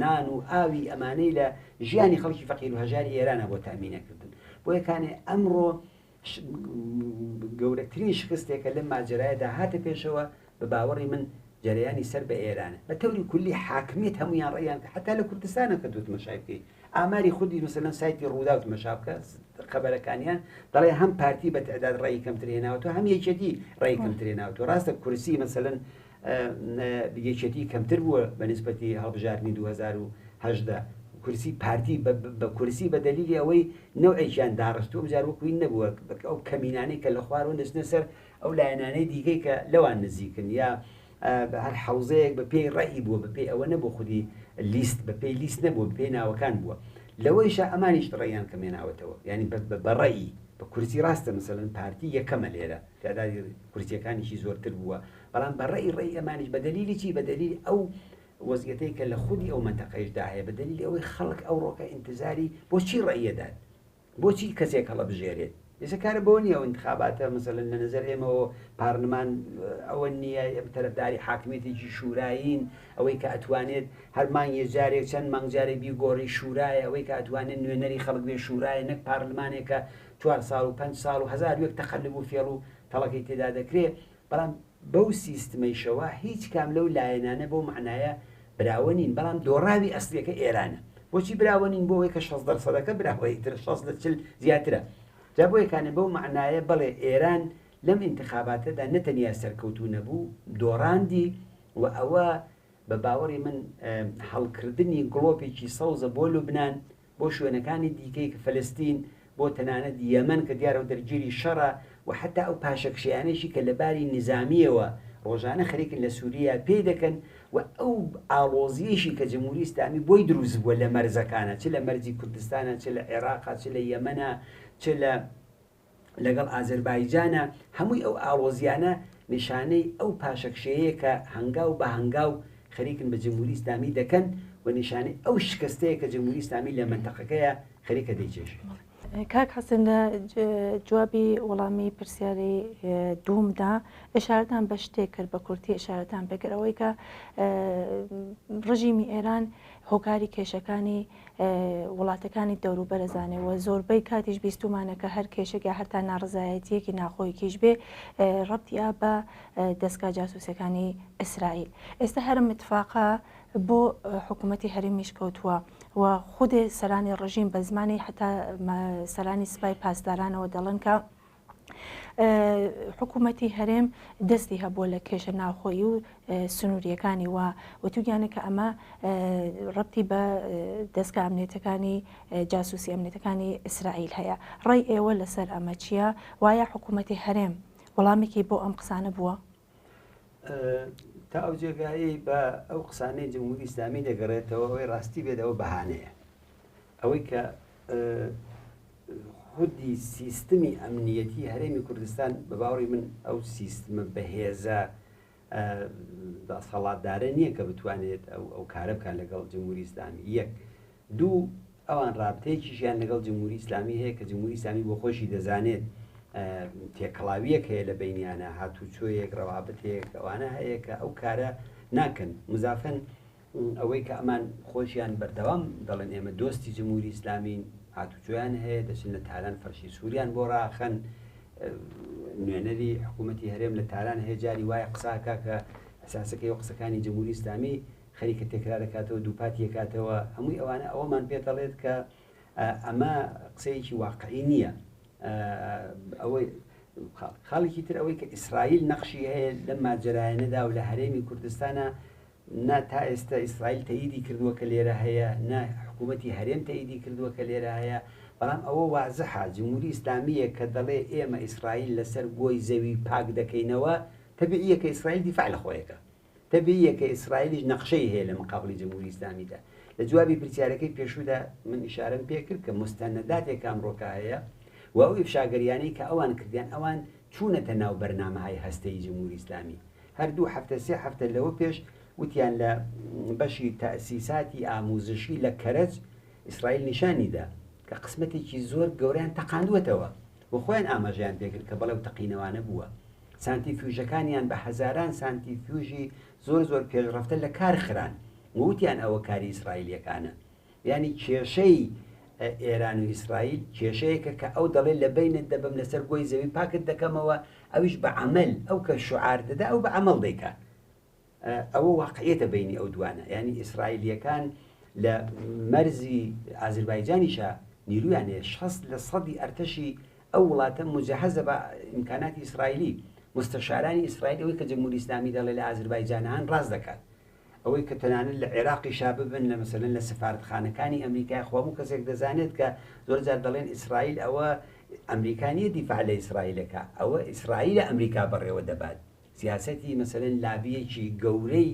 [SPEAKER 2] نان و ئاوی ئەمانەی ژیانی خەڵکی فەقیر و هەژاری ئێرانە بۆ تامینەکردن. بۆ یەکانێ ئەمڕۆ گەورەترین شکستێکە لەم ماجرایەدا هاتە پێشەوە بە باوەڕی من جەریانی سەر بە ئێرانە بە تەوری کولی حاکمیت هەمویان ڕێیان حتا لە کوردستانە کە دوت مەشایبکەی ئاماری خودی مثلەن سایتی ڕووداوت مەشابکە خەبەرەکانیان دەڵێ هەم پارتی بە تعداد ڕێی کەمترێناوەوە هەم یەکێتی ڕێی کەمترێناوەوە ڕاستە کورسی مثلەن یەکێتی کەمتر بووە بە نسبەتی هەڵبژاردننی 2010 کورسی پارتی بە کورسی بە دلیلی ئەوەی نەوەیان داڕستوە بجار وەکوی نەبووە ئەو کەمینانەی کە لە خوارەوە دەستنە سەر ئەو لایەنانەی دیکەی کە لەوان نزیکن یا هەر حوزەیەک بە پێی ڕێی بووە بە پێی ئەوە نەبوو خودی لیست بە پێی لیست نەبووە بە پێی ناوەکان بووە لەوەیشە ئەمانیش ڕێیان کەمێناوەتەوە ینی بە ڕێی بە کورسی ڕاستە مثلەن پارتی یەکەمە لێرە تعدادی کورسیەکانیشی زۆرتر بووە بەڵام بە ڕێی ئەمانیش بە دلیلی چی بە دلیلی ئەو وەزگەتەی کە لە خودی ئەو منتەقەیشدا هەیە بە دلیلی ئەوەی خەڵک ئەو ڕۆکە ئینتزاری بۆچی ڕێیەدات بۆچی کەسێک هەڵە بژێرێت ئێستا کارە بۆ نییە ئەو انتخاباتە مثلەن لە نەزەر ئێمەەوە پارلمان ئەوە نییە تەرەفداری حاکمیەتێکی شورایین ئەوەی کە ئەتوانێت هەر مانگی جارێک چەند مانگجارێک بیگۆڕی شورایە ئەوەی کە ئەتوانێت نوێنەری خەڵک بێ شورایە نەک پارلمانێکە 4 ساڵ و 5 ساڵ و هزار وەک تەخەلب و فێڵ و تەڵەکەی تێدا دەکرێت بەڵام بەو سیستمەیشەوە هیچ کام لەو لایەنانە بۆ معنایە براوە نین بەڵام دۆڕاوی ئەسلەکە ئێرانە بۆچی براوە نین بۆ ئەوەی کە 60% براوەی تر 60 زیاترە جا بۆ یەکانێ بەو معنایە بەڵێ ئێران لەم انتخاباتەدا نەتەنیا سەرکەوتو نەبوو دۆڕاندی و ئەوە بە باوەڕی من هەڵکردنی گڵۆپێکی سەوزە بۆ لوبنان بۆ شوێنەکانی دیکەی کە فەلەستین بۆ تەنانەت یەمەن کە دیارە و دەرگیری شەڕە و حتا ئەو پاشەکشیانێکی کە لەباری نظامیەوە ڕۆژانە خەریکن لە سووریا پێی دەکەن و ئەو ئاڵۆزیەشی کە جمهوری ئیسلامی بۆی دروست بووە لە مەرزەکانە چ لە مەرجی کوردستانە چ لە عێراقا چ لە یەمەنە چ لەگەڵ ئازەربایجانە هەمووی ئەو ئاڵۆزیانە نیشانەی ئەو پاشەکشەیە کە هەنگاو بە هەنگاو خەریکن بە جمهوری ئیسلامی دەکەن و نیشانەی ئەو شکستەیە کە جمهوری ئیسلامی لە منتەقەکەیە خەریکە دەیچێش.
[SPEAKER 1] کاک حەسەن لە جوابی وەڵامی پرسیاری دوومدا ئێشارەتان بە شتێک کرد بە کورتی ئێشارەتان پێکردەوەی کە ڕژیمی ئێران هۆکاری کێشەکانی وڵاتەکانی دەوروبەرەزانێەوە زۆربەی کاتیش بیستمانە کە هەر کێشێک یا هەرتا ناڕزایەتیەکی ناخۆیکیش بێ ڕەبتیا بە دەستگا جاسووسەکانی ئیسرائیل. ئێستا هەرم اتفاقا بۆ حکوومەتی هەرێمیش کەوتووە و خودێ سەرانی ڕژیم بە زمانی حتا سەرانی سوپای پاسدارانەوە دەڵێن کە حکوومەتی هەرێم دەستی هەبووە لە کێشە ناوخۆیی و سنووریەکانی و توگیانە کە ئەمە ڕەبتی بە دەستگا ئەمنیێتەکانی جاسووسی ئەمنیێتەکانی ئیسرائیل هەیە. ڕێی ئێوە لەسەر ئەمە چییە؟ وایە حکوومەتی هەرێم وەڵامێکی بۆ ئەم قسانە بووە؟
[SPEAKER 2] تا ئەو جێگایی بە ئەو قسانەی جمهوری ئیسلامی دەگەڕێتەوە ئەوەی ڕاستی بێتەوە بەهانەیە ئەوەی کە خودی سیستمی ئەمنیەتی هەرێمی کوردستان بە باوەڕی من ئەو سیستمە بەهێزە دەسەڵاتدارە نییە کە بتوانێت ئەو کارە بکەن لەگەڵ جمهوری ئیسلامی. یەک دوو ئەوان ڕابطەیەکیشیان لەگەڵ جمهوری ئیسلامی هەیە کە جمهوری ئیسلامی بۆ خۆشی دەزانێت تێکەڵاویەک هەیە لە بینیانە هاتوچۆیەک ڕەوابەتێک ئەوانە هەیە کە ئەو کارە ناکەن مزافەن ئەوەی کە ئەمان خۆشیان بەردەوام دەڵێن ئێمە دۆستی جمهوری ئیسلامین هاتوچۆیان هەیە دەچن لە تالان فەرشی سووریان بۆ ڕاخەن نوێنەری حکوومەتی هەرێم لە تالان هەیە جاری وایە قساکە کە ئەساسەکەی و قسەکانی جمهوری ئیسلامی خەریکە تێکرار دەکاتەوە دووپاتی یەکاتەوە هەمووی ئەوانە ئەوەمان پێ دەڵێت کە ئەمە قسەیەکی واقعی نییە. ئەوەی خاڵێکی تر ئەوەی کە ئیسرائیل نەخشی هەیە لە ماجرایەنەدا و لە هەرێمی کوردستانە نا تا ئێستا ئیسرائیل تەییدی کردووە کە لێرە هەیە نا حکوومەتی هەرێم تەییدی کردووە کە لێرە هەیە بەڵام ئەوە وازەحە جمهوری ئیسلامیە کە دەڵێ ئێمە ئیسرائیل لەسەر گۆی زەوی پاک دەکەینەوە تەبیعیە کە ئیسرائیل دیفاع لە خۆیەکە تەبیعیە کە ئیسرائیلیش نەخشەی هەیە لە مقابلی جمهوری ئیسلامیدا. لە جوابی پرسیارەکەی پێشوودا من ئیشارەم پێ کرد کە مستەنداتێک ئەمڕۆکە هەیە و ئەو ئیفشاگەریانەی کە ئەوان کردیان ئەوان چوونەتە ناو بەرنامەهای هەستەی جمهوری ئیسلامی. هەردوو هەفتە سێ هەفتە لەوە پێش وتیان لە بەشی تەسیساتی ئاموزشی لە کەرەج ئیسرائیل نیشانیدا کە قسمەتێکی زۆر گەوریان تەقاندوەتەوە و خۆیان ئاماژیان پێکرد کە بەڵێو تەقینەوانە بووە. سانتیفیوژەکانیان بە هەزاران سانتیفیوژی زۆر پێشڕەفتە لە کار خران ووتیان ئەوە کاری ئیسرائیلیەکانە ینی کێشەی ئێران و ئیسرائیل کێشەیەکە کە ئەو دەڵێ لە بینت دەبم لەسەر گۆی زەوی پاکت دەکەمەوە، ئەویش بە عمل ئەو کە شعار دەدا ئەو بە عمل دەیکات. ئەوە واقعیەتە بینی ئەو دوانە، ینی ئیسرائیلیەکان لە مەرزی ئازربایجانیشە نیرویانەیە 60% ئەرتەشی ئەو وڵاتە مجهزە بە ئیمکاناتی ئیسرائیلی. مستەشارانی ئیسرائیل ئەوەی کە جمهوری ئیسلامی دەڵێ لە ئازربایجانان ڕاست دەکات، ئەوەی کە تەنانەت لە عێراقی شا ببن لە مەسەلەن لە سفارەتخانەکانی ئەمریکای خۆموو کەسێک دەزانێت کە زۆر جار دەڵێن ئیسرائیل ئەوە ئەمریکانیە دیفاع لە ئیسرائیلەکە، ئەوە ئیسرائیل لە ئەمریکا بەڕێوە دەبات. سیاسەتی مەسەلەن لابیەکی گەورەی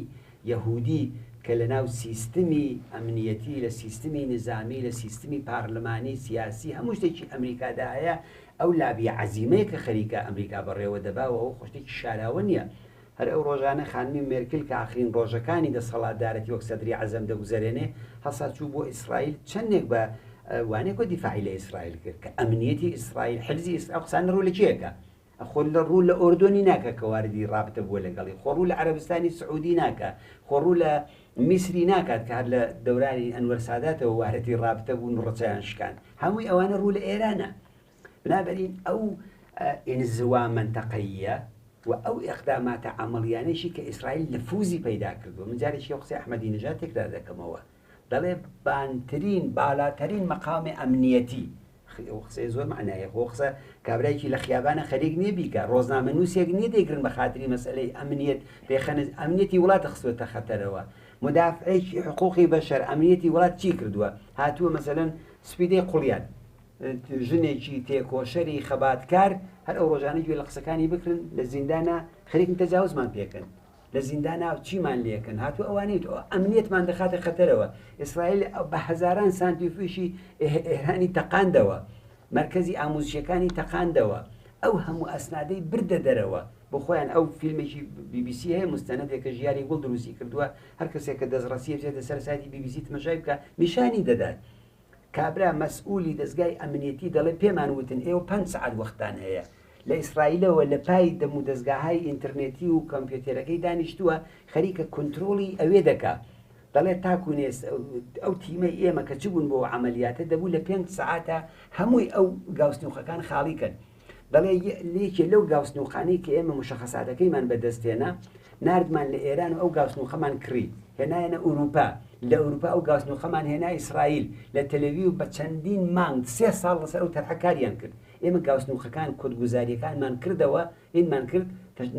[SPEAKER 2] یەهودی کە لە ناو سیستمی ئەمنیەتی، لە سیستمی نظامی، لە سیستمی پارلمانی سیاسی هەموو شتێکی ئەمریکادا هەیە، ئەو لابیە عەزیمەیە کە خەریکە ئەمریکا بەڕێوە دەباوە ئەو خۆشتێکی شاراوە نییە. هەر ئەو ڕۆژانە خانمی مێرکل کە ئاخرین ڕۆژەکانی دەسەڵاتدارەتی وەک سەدری عەزەم دەگوزارێنێ هەسا چوو بۆ ئیسرائیل چەندێک بە وانێک دیفاعی لە ئیسرائیل کرد کە ئەمنیەتی ئیسرائیل حرزی ئەو قسانە ڕوو لە کێیەکە؟ خۆ لە ڕوو لە ئۆردۆنی ناکە کە واردی ڕابتە بووە لەگەڵی، خۆڕوو لە عەرەبستانی سعودی ناکە، خۆڕوو لە میسری ناکات کە هەر لە دەورانی ئەنوەر ساداتەوە واردی ڕابتە بوون ڕەچیان شکان. هەمووی ئەوانە ڕوو لە ئێرانە. بنابەرین ئەو ئینزوا منتەقەیە و ئەو ئەقداماتە عملیانێکی کە ئیسرائیل نفوزی پەیدا کردووە. من جارێکی قسەی ئەحمەدی نەژاد تێکرار دەکەمەوە، دەڵێ بانترین بالاترین مەقامی ئەمنیەتی، قسەی زۆر معنایە، خۆ قسە کابرایکی لە خیابانە خەریک نییە بیکە، ڕۆژنامە نووسێک نییە دەیگرن بە خاتری مەسئلەی ئەمنیەت پێخەنە ئەمنیەتی وڵاتە خستوێتە خەتەرەوە. مدافعێکی حقوقی بەشەر ئەمنیەتی وڵات چی کردووە؟ هاتووە مەسەلەن سپیدەی قوڵیان، ژنێکی تێکۆشەری خەباتکار هەر ئەو ڕۆژانە گوێ لە قسەکانی بکرن لە زیندانە خەریکم تەجاوزمان پێکەن، لە زیندانە چیمان لێکن، هاتووە ئەوانەی ئەمنیەتمان دەخاتە خەتەرەوە. ئیسرائیل بە هەزاران سانتریفیوژی ئێرانی تەقاندەوە، مرکزی ئاموزشیەکانی تەقاندەوە، ئەو هەموو ئەسنادەی بردە دەرەوە بۆ خۆیان. ئەو فیلمێکی BBC هەیە مستەنەدێکە ژیاری گوڵ دروستی کردووە، هەر کەسێک کە دەستڕەسیە بچێتە سەر سایتی BBC تماشای بکە نیشانی دەدات. کابرا مەسئولی دەستگای ئەمنیەتی دەڵێ پێمان وتن ئێوە 5 سەعات وەختان هەیە. لە ئیسرائیلەوە لە پای دەم و دەستگاهای ئینترنێتی و کۆمپیوتەرەکەی دانیشتووە خەریکە کۆنتترۆلی ئەوێ دەکا، دەڵێ تاکوونێست ئەو تیمەی ئێمە کە چ بوون بۆ عملیاتە دەبوو لە 5 سەعاتە هەمووی ئەو گاوستنوخەکان خاڵی کرد. دەڵێ لێکێ لەو گاوستنوخانەی کە ئێمە مشەخەساتەکەیمان بەدەستێنا نردمان لە ئێران و ئەو گاوستنوخەمان کڕی هێنایەنە ئوروپا، لە ئوروپا ئەو گاوستنوخەمان هێنا ئیسرائیل، لە تەلەڤیڤ بە چەندین مانگ 3 ساڵ لەسەر ئەو تەرحەکاریان کرد. ئێمە گاوستنوخەکان کۆدگوزاریەکانمان کردەوە، هینمان کرد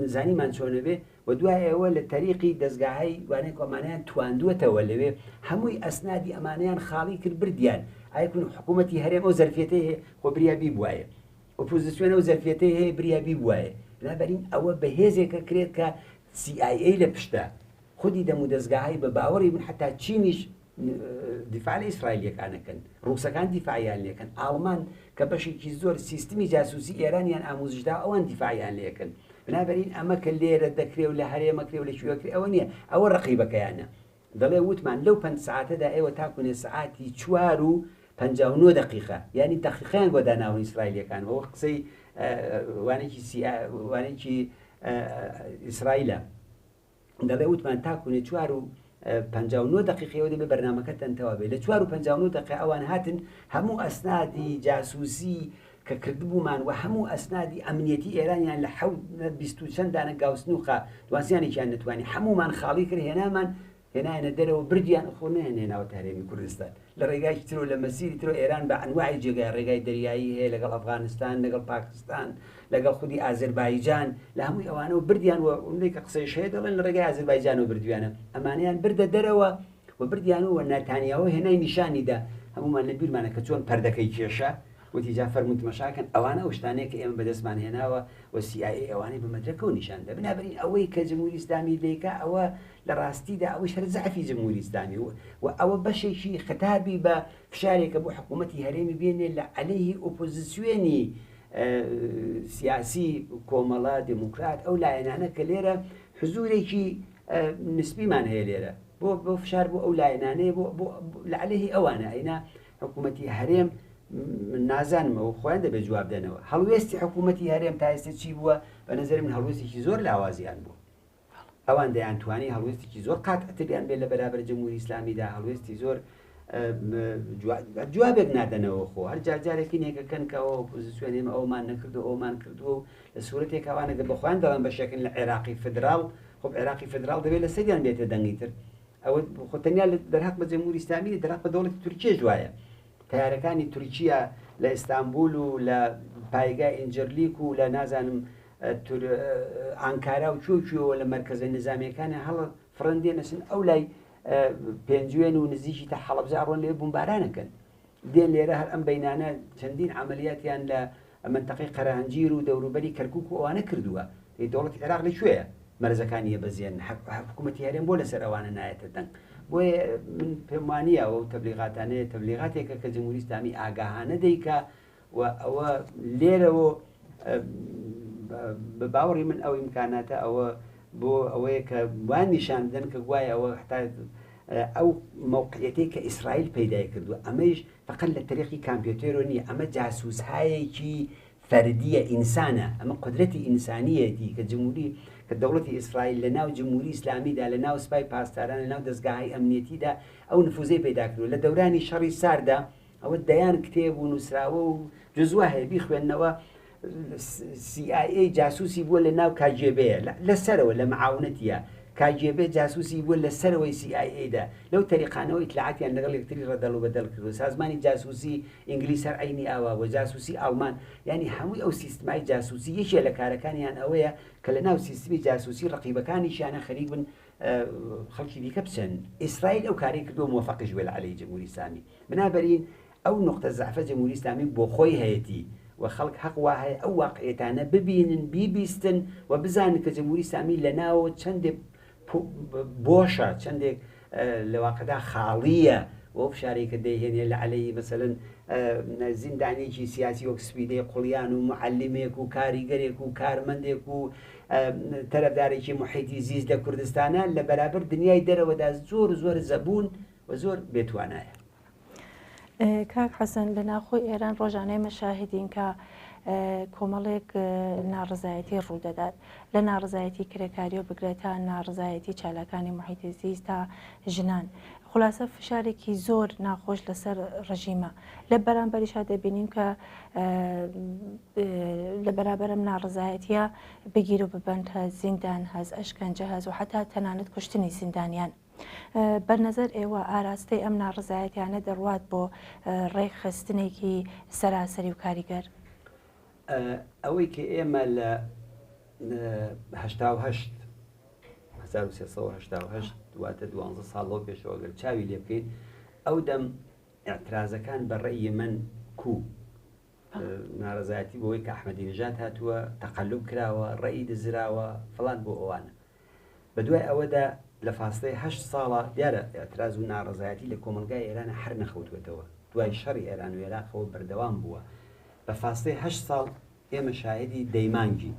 [SPEAKER 2] نزانیمان چۆنە بێ و دوای ئەوە لە تەریقی دەستگاهای وانەی کۆمانیان تواندووەتەوە لەوێ هەمووی ئەسنادی ئەمانەیان خاڵی کرد بردیان. ئایکون حکوومەتی هەرێم ئەو زەرفێتەی هەیە خۆ بریابی بوایە، ئۆپۆزیسیۆن ئەو زەرفێتەی هەیە بریابی بوایە. بنابەرین ئەوە بەهێزێکە کرێت کە CIA لە پشتە خودی دەم و دەستگاهای بە باوەڕی بن حتا چینیش دیفاع لە ئیسرائیلیەکانەکەن، ڕووسەکان دیفاعیان لێکن، ئاڵمان کە بەشێکی زۆر سیستمی جاسوسی ئێرانیان ئاموزشدا ئەوان دیفاعیان لێکن. بنابەرین ئەمە کە لێرە دەکرێ و لە هەرێمەکرێ و لە شوێکرێ ئەوە نییە، ئەوە ڕقیبەکەیانە. دەڵێ وتمان لەو 5 ساعتەدا ئێوە تاکوونێ سعاتی 4:59 دقیقە، یعنی دقیقیان بۆ داناون ئیسرائیلیەکان. ئەوە قسەی وانێکی ئیسرائیلە. دەڵێ وتمان تاکوونێ 4:59 دقیقەوە دەبێ بەرنامەکەتان تەوا بێ. لە 4:59 دقیقە ئەوان هاتن هەموو ئەسنادی جاسوسی کە کردبوومان و هەموو ئەسنادی ئەمنیەتی ئێرانیان لە 20 چەندانە گاوستنوخە دواسیانێکیان نتوانی هەمومان خاڵی کرد، هێنایەنە دەرەوە بردیان خۆ نهێناوە هەرێمی کوردستان لە ڕێگای ترۆ لە مەسیری ترۆ ئێران بە ئەنواعی جێگای ڕێگای دەریایی هەیە لەگەڵ ئەفغانستان، لەگەڵ پاکستان، لەگەڵ خودی ئازربایجان، لە هەمووی ئەوانەوە بردیان و ئەوەی کە قسەی شەیە دەڵێن لە ڕێگای ئازربایجانەوە بردویانە، ئەمانیان بردە دەرەوە و بردیانەوە نەتانیاهو هێنای نیشانیدا. هەمومان لە بیرمانە کە چۆن پەردەکەی کێشە وتی جا فەرمووت مەشاکەن ئەوانە ئەو شتانەیە کە ئێمە بەدەستمان هێناوە و CIA ئەوانەی بە مەدرەکە و نیشاندا. بنابەرین ئەوەی کە جمهوری ئیسلامی دەیکا ئەوە لە ڕاستیدا ئەوەی شەر زەعفی جمهوری ئیسلامی و ئەوە بەشێکی خەتابی بە فشارێکە بۆ حکوومەتی هەرێمی بێنێ لە عەلەیهی ئۆپۆزیسیۆنی سیاسی کۆمەڵە دموکرات ئەو لایەنانە کە لێرە حزورێکی نسبیمان هەیە لێرە بۆ فشار بۆ ئەو لایەنانەیە لە عەلەیهی ئەوانە. ئەینا حکوومەتی هەرێم من نازانمەوە خۆیان دەبێت جواب دێنەوە. هەڵوێستی حکوومەتی هەرێم تا ئێستا چی بووە؟ بە نەزەرم من هەڵوێستێکی زۆر لاوازیان بوو. ئەوان دەیانتوانی هەڵوێستێکی زۆر قاتعتریان بێت لە بەرابەر جمهوری ئیسلامیدا، هەڵوێستی زۆر جوابێک نادەنەوە خۆ هەر جارێکی نێکەکەن کەەوە پۆزیسیۆنێمە ئەومان نەکردو ئەومان کردووە و لە سوورەتێک ئەوانەگە بەخوایان دەڵێن بەشێکن لە عێراقی فدرال خۆ عێراقی فدرال دەبێت لە سەریان بێتە دەنگیتر ئەوە خۆتەنیا دەرهات بە جەمهوری ئیسلامی دەرهات بە دەوڵەتی تورکیە جوایە تەیارەکانی تورکیا لە ئیستانبول و لە پایگای ئینجرلیک و لە نازانم ئانکارا و چۆچوەوە لە مەرکەزە نظامیەکانی هەڵە فڕندێ نەسن ئەو لای پێنجوێن و نزیکی تا حەڵەبجا ڕۆن لێ بمبارانەکەن دێن لێرە هەر ئەم بەینانە چەندین عملیاتیان لە منتەقەی قەرەهەنجیر و دەوروبەری کەرکووک و ئەوانە کردووە دەوڵەتی عێراق لەکوێیە مەرزەکانی بەزیێن حکوومەتی هەرێم بۆ لەسەر ئەوانە نایەتە دەنگ بۆیە من پێم وانییە و تەبلیغاتانەیە تەبلیغاتێکە کە جمهوری ئیسلامی ئاگاهانە دەیکا و ئەوە لێرەوە بە باوەڕی من ئەو ئیمکاناتە ئەوە بۆ ئەوەیە کە وان نیشاندن کە گوایە ئەوە حتا ئەو مووقعەتەی کە ئیسرائیل پەیدای کردووە ئەمەش فقط لە تەریقی کامپیۆتێرۆ نیە ئەمە جاسووسهایەکی فەردیە ئینسانە ئەمە قدرەتی ئینسانیەتی کە جمهوری کە دەوڵەتی ئیسرائیل لە ناو جمهوری ئیسلامیدا لە ناو سوپای پاسداران لە ناو دەستگاهای ئەمنیەتیدا ئەو نفوزەی پەیدا کردووە لە دەورانی شەڕی ساردا ئەوە دەیان کتێب و نووسراوە و جزوە هەیە بیخوێندنەوە CIA جاسوسی بووە لە ناو کاجێبەیە لەسەرەوە لە معاونەتیە کاجێبێ جاسوسی بووە لە سەرەوەی CIA دا لەو تەریقانەوە ئیتلاعاتیان لەگەڵ یەکتری ڕەدەڵ و بەدەڵ کردو سازمانی جاسوسی ئینگلیس هەر عینی ئاوا و جاسوسی ئەڵمان ینی هەمووی ئەو سیستمای جاسوسی یەکێ لە کارەکانیان ئەوەیە کە لە ناو سیستمی جاسوسی ڕقیبەکانیشیانە خەریک بن خەڵکی دیکە بچەن ئیسرائیل ئەو کاری کردو موفقش وێ لە عەلەی جمهوری ئیسلامی بنابەرین ئەو نقطە زەعفە جمهوری ئیسلامی بۆ خۆی هەیەتی و خەڵک حەق وا هەیە ئەو واقعیەتانە ببینن بیبیستن و بزانن کە جمهوری ئیسلامی لەناوە چەندێک بۆشە چەندێک لە واقعدا خاڵیە و فشارێکە دەیهێنێ لە عەلەی مەسەلەن زیندانێکی سیاسی وەک سپیدەی قوڵیان و معەللیمێک و کاریگەرێک و کارمەندێک و تەرەفدارێکی موحیتی زیست لە کوردستانە لە بەرابەر دنیای دەرەوەدا زۆر زەبوون و زۆر بێتوانایە.
[SPEAKER 1] کاک حەسەن لە ناوخۆی ئێران ڕۆژانەی مەشاهدین کە کۆمەڵێک ناڕزایەتی ڕوودەدات لە ناڕزایەتی کرێکاری و بگرێتە ناڕزایەتی چالاکانی محیطی زیست تا ژنان خلاصە فشارێکی زۆر ناخۆش لەسەر ڕژیمە لە بەرامبەریشا دەبینیم کە لە بەرابەرم ناڕزایەتیە بگیر و ببەندە زیندان هەز ئەشکەنجە هەز و حتا تەنانەت کوشتنی زیندانیان بەرنەزەر ئێوە ئاراستەی ئەم ناڕزایەتیانە دەڕوات بۆ ڕێکخستنێکی سەراسەری و کاریگەر
[SPEAKER 2] ئەوەی کە ئێمە لە 1970 دواتە 12 ساڵەوە پێشەوە گەر چاوی لێ بکەین ئەو دەم ئەعترازەکان بە ڕێی من ناڕزایەتی بۆی کە ئەحمەدینژاد هاتووە تەقەلوب کراوە ڕێی دزراوە فڵان بۆ ئەوانە بە دوای ئەوەدا لە فاستەی 8 ساڵە دیارە ئەتراز و ناڕزایەتی لە کۆمەلگای ئێرانە هەر نەخەوتوێتەوە دوای شەڕی ئێران و عێراقەوە بەردەوام بووە بە فاستەی 8 ساڵ ئێمە شاهدی دەیمانگی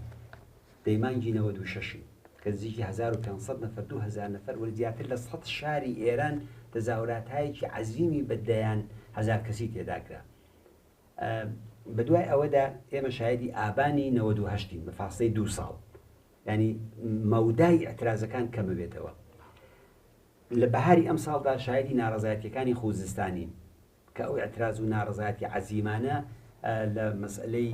[SPEAKER 2] 96 کە نزیکی 1500 نەفەر 2000 نەفەر وەرە زیاتر لە 100 شاری ئێران تەزاوراتایەکی عەزیمی بەدەیان 1000 کەسی تێداکرا بە دوای ئەوەدا ئێمە شاهدی ئابانی 98 بە فاستەی 2 ساڵ ینی مەودای ئەترازەکان کەمە بێتەوە لە بەهاری ئەم ساڵدا شاهدی ناڕزایەتیەکانی خوزستانین کە ئەو ئەتراز و ناڕزایەتی عەزیمانە لە مەسئلەی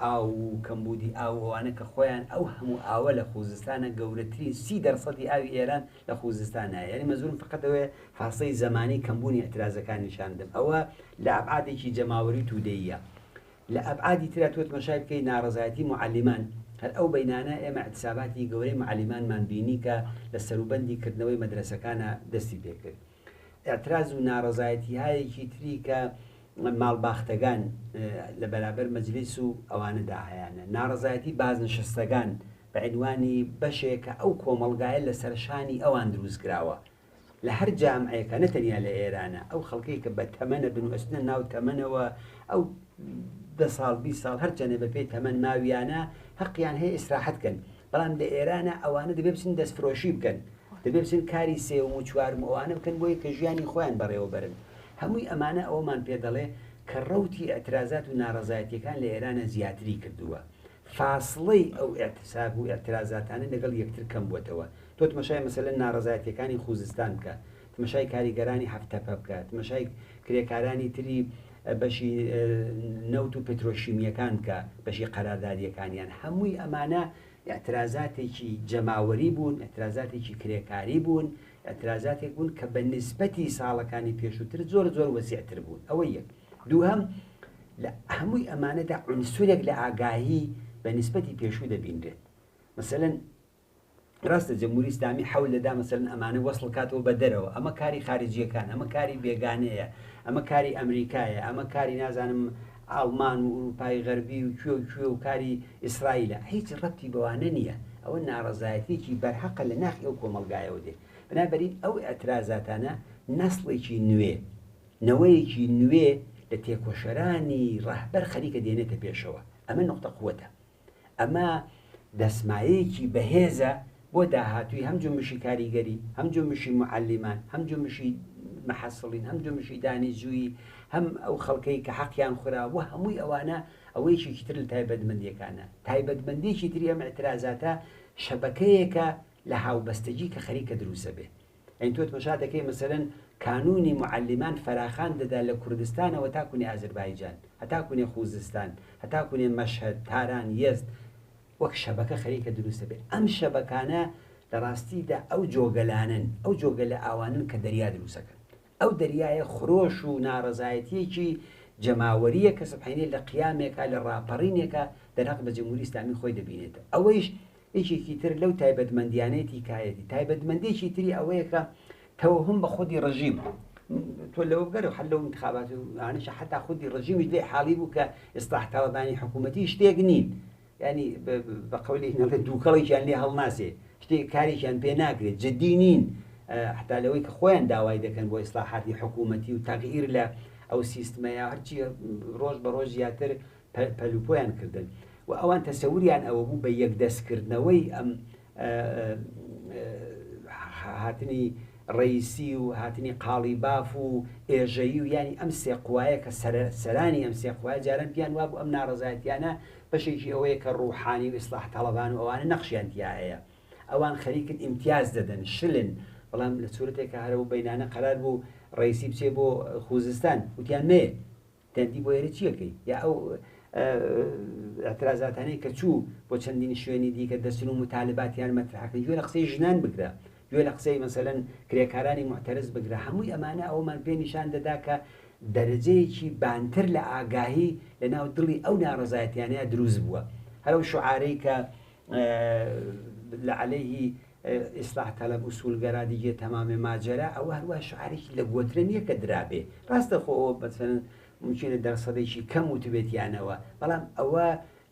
[SPEAKER 2] ئاو و کەمبودی ئاو ئەوانە کە خۆیان ئەو هەموو ئاوە لە خوزستانە گەورەترین 30% ئاوی ئێران لە خوزستانە یعنی مەزورم فقەتەوەی فاستەی زەمانی کەمبوونی ئەترازەکان نیشاندم ئەوە لە ئەبعادێکی جەماوەری توودەییە لە ئەبعادی ترا تۆت مەشای بکەی ناڕزایەتی معەلیمان هەر ئەو بەینانە ئێمە اعتساباتی گەورەی معەلیمانمان بینی کە لە سەروبەندی کردنەوەی مەدرسەکانە دەستی پێکرد ئەتراز و ناڕزایەتی هایەکی تری کە ماڵباختەکان لە بەرابەر مەجلیس و ئەوانەدا هەیەە ناڕزایەتی بازنشستەکان بە عینوانی بەشێکە ئەو کۆمەڵگایە لە سەرشانی ئەوان دروست کراوە لە هەر جامعەیەکە نەتەنیا لە ئێرانە ئەو خەڵکی کە بە تەمەنە بنوەستنە ناو تەمەنەوە ئەو 10 ساڵ 20 ساڵ هەرچەنێ بە پێی تەمەن ماویانە حەقیان هەیە ئیسراحەت بکەن بەڵام لە ئێرانە ئەوانە دەبێ بچن دەستفرۆشی بکەن دەبێ بچن کاری سێوم و چوارم ئەوانە بکەن بۆی کە ژیانی خۆیان بەڕێوە بەرن هەمووی ئەمانە ئەومان پێ دەڵێ کە ڕەوتی ئەترازات و ناڕزایەتیەکان لە ئێرانە زیاتری کردووە فاصلەی ئەو ئێعتساب و ئەترازاتانە لەگەڵ یەکتر کەم بووەتەوە تۆت مەشای مەسەلەن ناڕزایەتیەکانی خوزستان بکە تمەشای کاریگەرانی هەفتەپە بکات، تمەشای کرێکارانی تری بەشی نەوت و پێترۆشیمیەکان کە بەشی قەراردادیەکانیان هەمووی ئەمانە ئەترازاتێکی جەماوەری بوون، ئەترازاتێکی کرێکاری بوون، ئەترازاتێک بوون کە بە نسبەتی ساڵەکانی پێشووتر زۆر وەسیعتر بوون. ئەوە یەک. دووهەم لە هەمووی ئەمانەدا عنسورێک لە ئاگاهی بە نسبەتی پێشوو دەبینرێت. مەسەلەن ڕاستە جەمهوری ئیسلامی حەول دەدا مەسەلەن ئەمانە وەسڵ کاتەوە بە دەرەوە، ئەمە کاری خارجیەکان، ئەمە کاری بێگانەیە، ئەمە کاری ئەمریکایە، ئەمە کاری نازانم ئاڵمان و ئوروپای غەربی و کوێ و کاری ئیسرائیلە. هیچ ڕەتی بەوانە نییە. ئەوە ناڕەزایەتێکی بەرحەقە لە ناخی ئەو کۆمەلگایەوە دێ. بنابەرین ئەو ئەترازاتانە نەسڵێکی نوێ، نەوەیەکی نوێ لە تێکۆشەرانی ڕەهبەر خەریکە دێنێتە پێشەوە. ئەمە نقطە قووەتە. ئەمە دەسمایەکی بەهێزە بۆ داهاتووی هەم جۆمشی کاریگەری، هەم جۆمشی معەلیمان، هەم جۆمشی مەحەسڵین، هەم جۆمشی دانیزووی، هەم ئەو خەڵکەی کە حەقیان خوراوە، هەمووی ئەوانە ئەوەیەکی تر لە تایبەتمەندیەکانە. تایبەتمەندیەکی تری ئەم ئەترازاتە شەبەکەیەکە لە هاوبەستەجی کە خەریکە دروستە بێ. ئەین تۆ تمەشا دەکەی مەسەلەن کانونی معەلیمان فەراخان دەدا لە کوردستانەوە تاکوونێ ئازەربایجان، هەتاکوونێ خوزستان، هەتاکوونێ مەشهەد، تاران، یەزد، وەک شەبەکە خەریکە دروستە بێت. ئەم شەبەکانە لە ڕاستیدا ئەو جۆگەلانن، ئەو جۆگەلە ئاوانن کە دەریا دروستەکەن. ئەو دەریایە خرۆش و ناڕەزایەتیەکی جەماوەریە کە سبحەینێ لە قیامێکە لە ڕاپەڕینێکە دەرەق بە جمهوری ئیسلامی خۆی دەبینێتە. ئەوەیش یەکێکی تر لەو تایبەتمەندیانەتی کایەتی. تایبەتمەندێکی تری ئەوەیە کە تەوهم بە خودی ڕژیم. تۆ لەوە بگەرە هەر لەو انتخابات وانەشە حتا خودی ڕژیمیش لێ حاڵی بوو کە ئیسلاح تاڵەبانی حکوومەتی شتێک نین. ینی بە قەولی نەڵێ دووکەڵێکیان لێ هەڵناسێ، شتێک کارێکیان پێ ناکرێت، جددی نین. حتا لەوەی کە خۆیان داوای دەکەن بۆ ئیسلاحاتی حکوومەتی و تەغییر لە ئەو سیستمەیە هەرچی ڕۆژ بە ڕۆژ زیاتر پەلوپۆیان کردن. و ئەوان تەسەوریان ئەوە بوو بە یەکدەستکردنەوەی ئەم هاتنی ڕئیسی و هاتنی قاڵی باف و ئێژەیی و ینی ئەم سێ قوایە کە سەرانی ئەم سێ قوایە جاران پیان وابوو ئەم ناڕەزایەتیانە بەشێکی ئەوەیە کە ڕوحانی و ئیسلاح تەڵەبان و ئەوانە نەخشیان تیا هەیە. ئەوان خەریکن ئیمتیاز دەدەن، شلن. بەڵام لە سوورەتێکە هەرەوە بەینانە قەرار بوو ڕئیسی بچێ بۆ خوزستان، وتیان نێ تەندی بۆ ئێرە چیەکەی؟ یا ئەو ئەترازاتانەی کە چوو بۆ چەندین شوێنی دیکە دەچن و متالباتیان مەترحەکەن، گوێ لە قسەی ژنان بگرە، گوێ لە قسەی مەسەلەن کرێکارانی معتەرز بگرە. هەمووی ئەمانە ئەومان پێ نیشان دەدا کە دەرەجەیەکی بانتر لە ئاگاهی لە ناو دڵی ئەو ناڕەزایەتیانەیە دروست بووە. هەرەو شعارەی کە لە عەلەیهی ئیسلاح تەلەب و سولگەرا دیگە تەمامێ ماجەرا، ئەوە هەروە شعارێکی لە گوترە نییە کە درابێ. ڕاستە خۆ ئەوە مەسەلەن ممکنە دەرسەدەیکی کەم وتبێتیانەوە، بەڵام ئەوە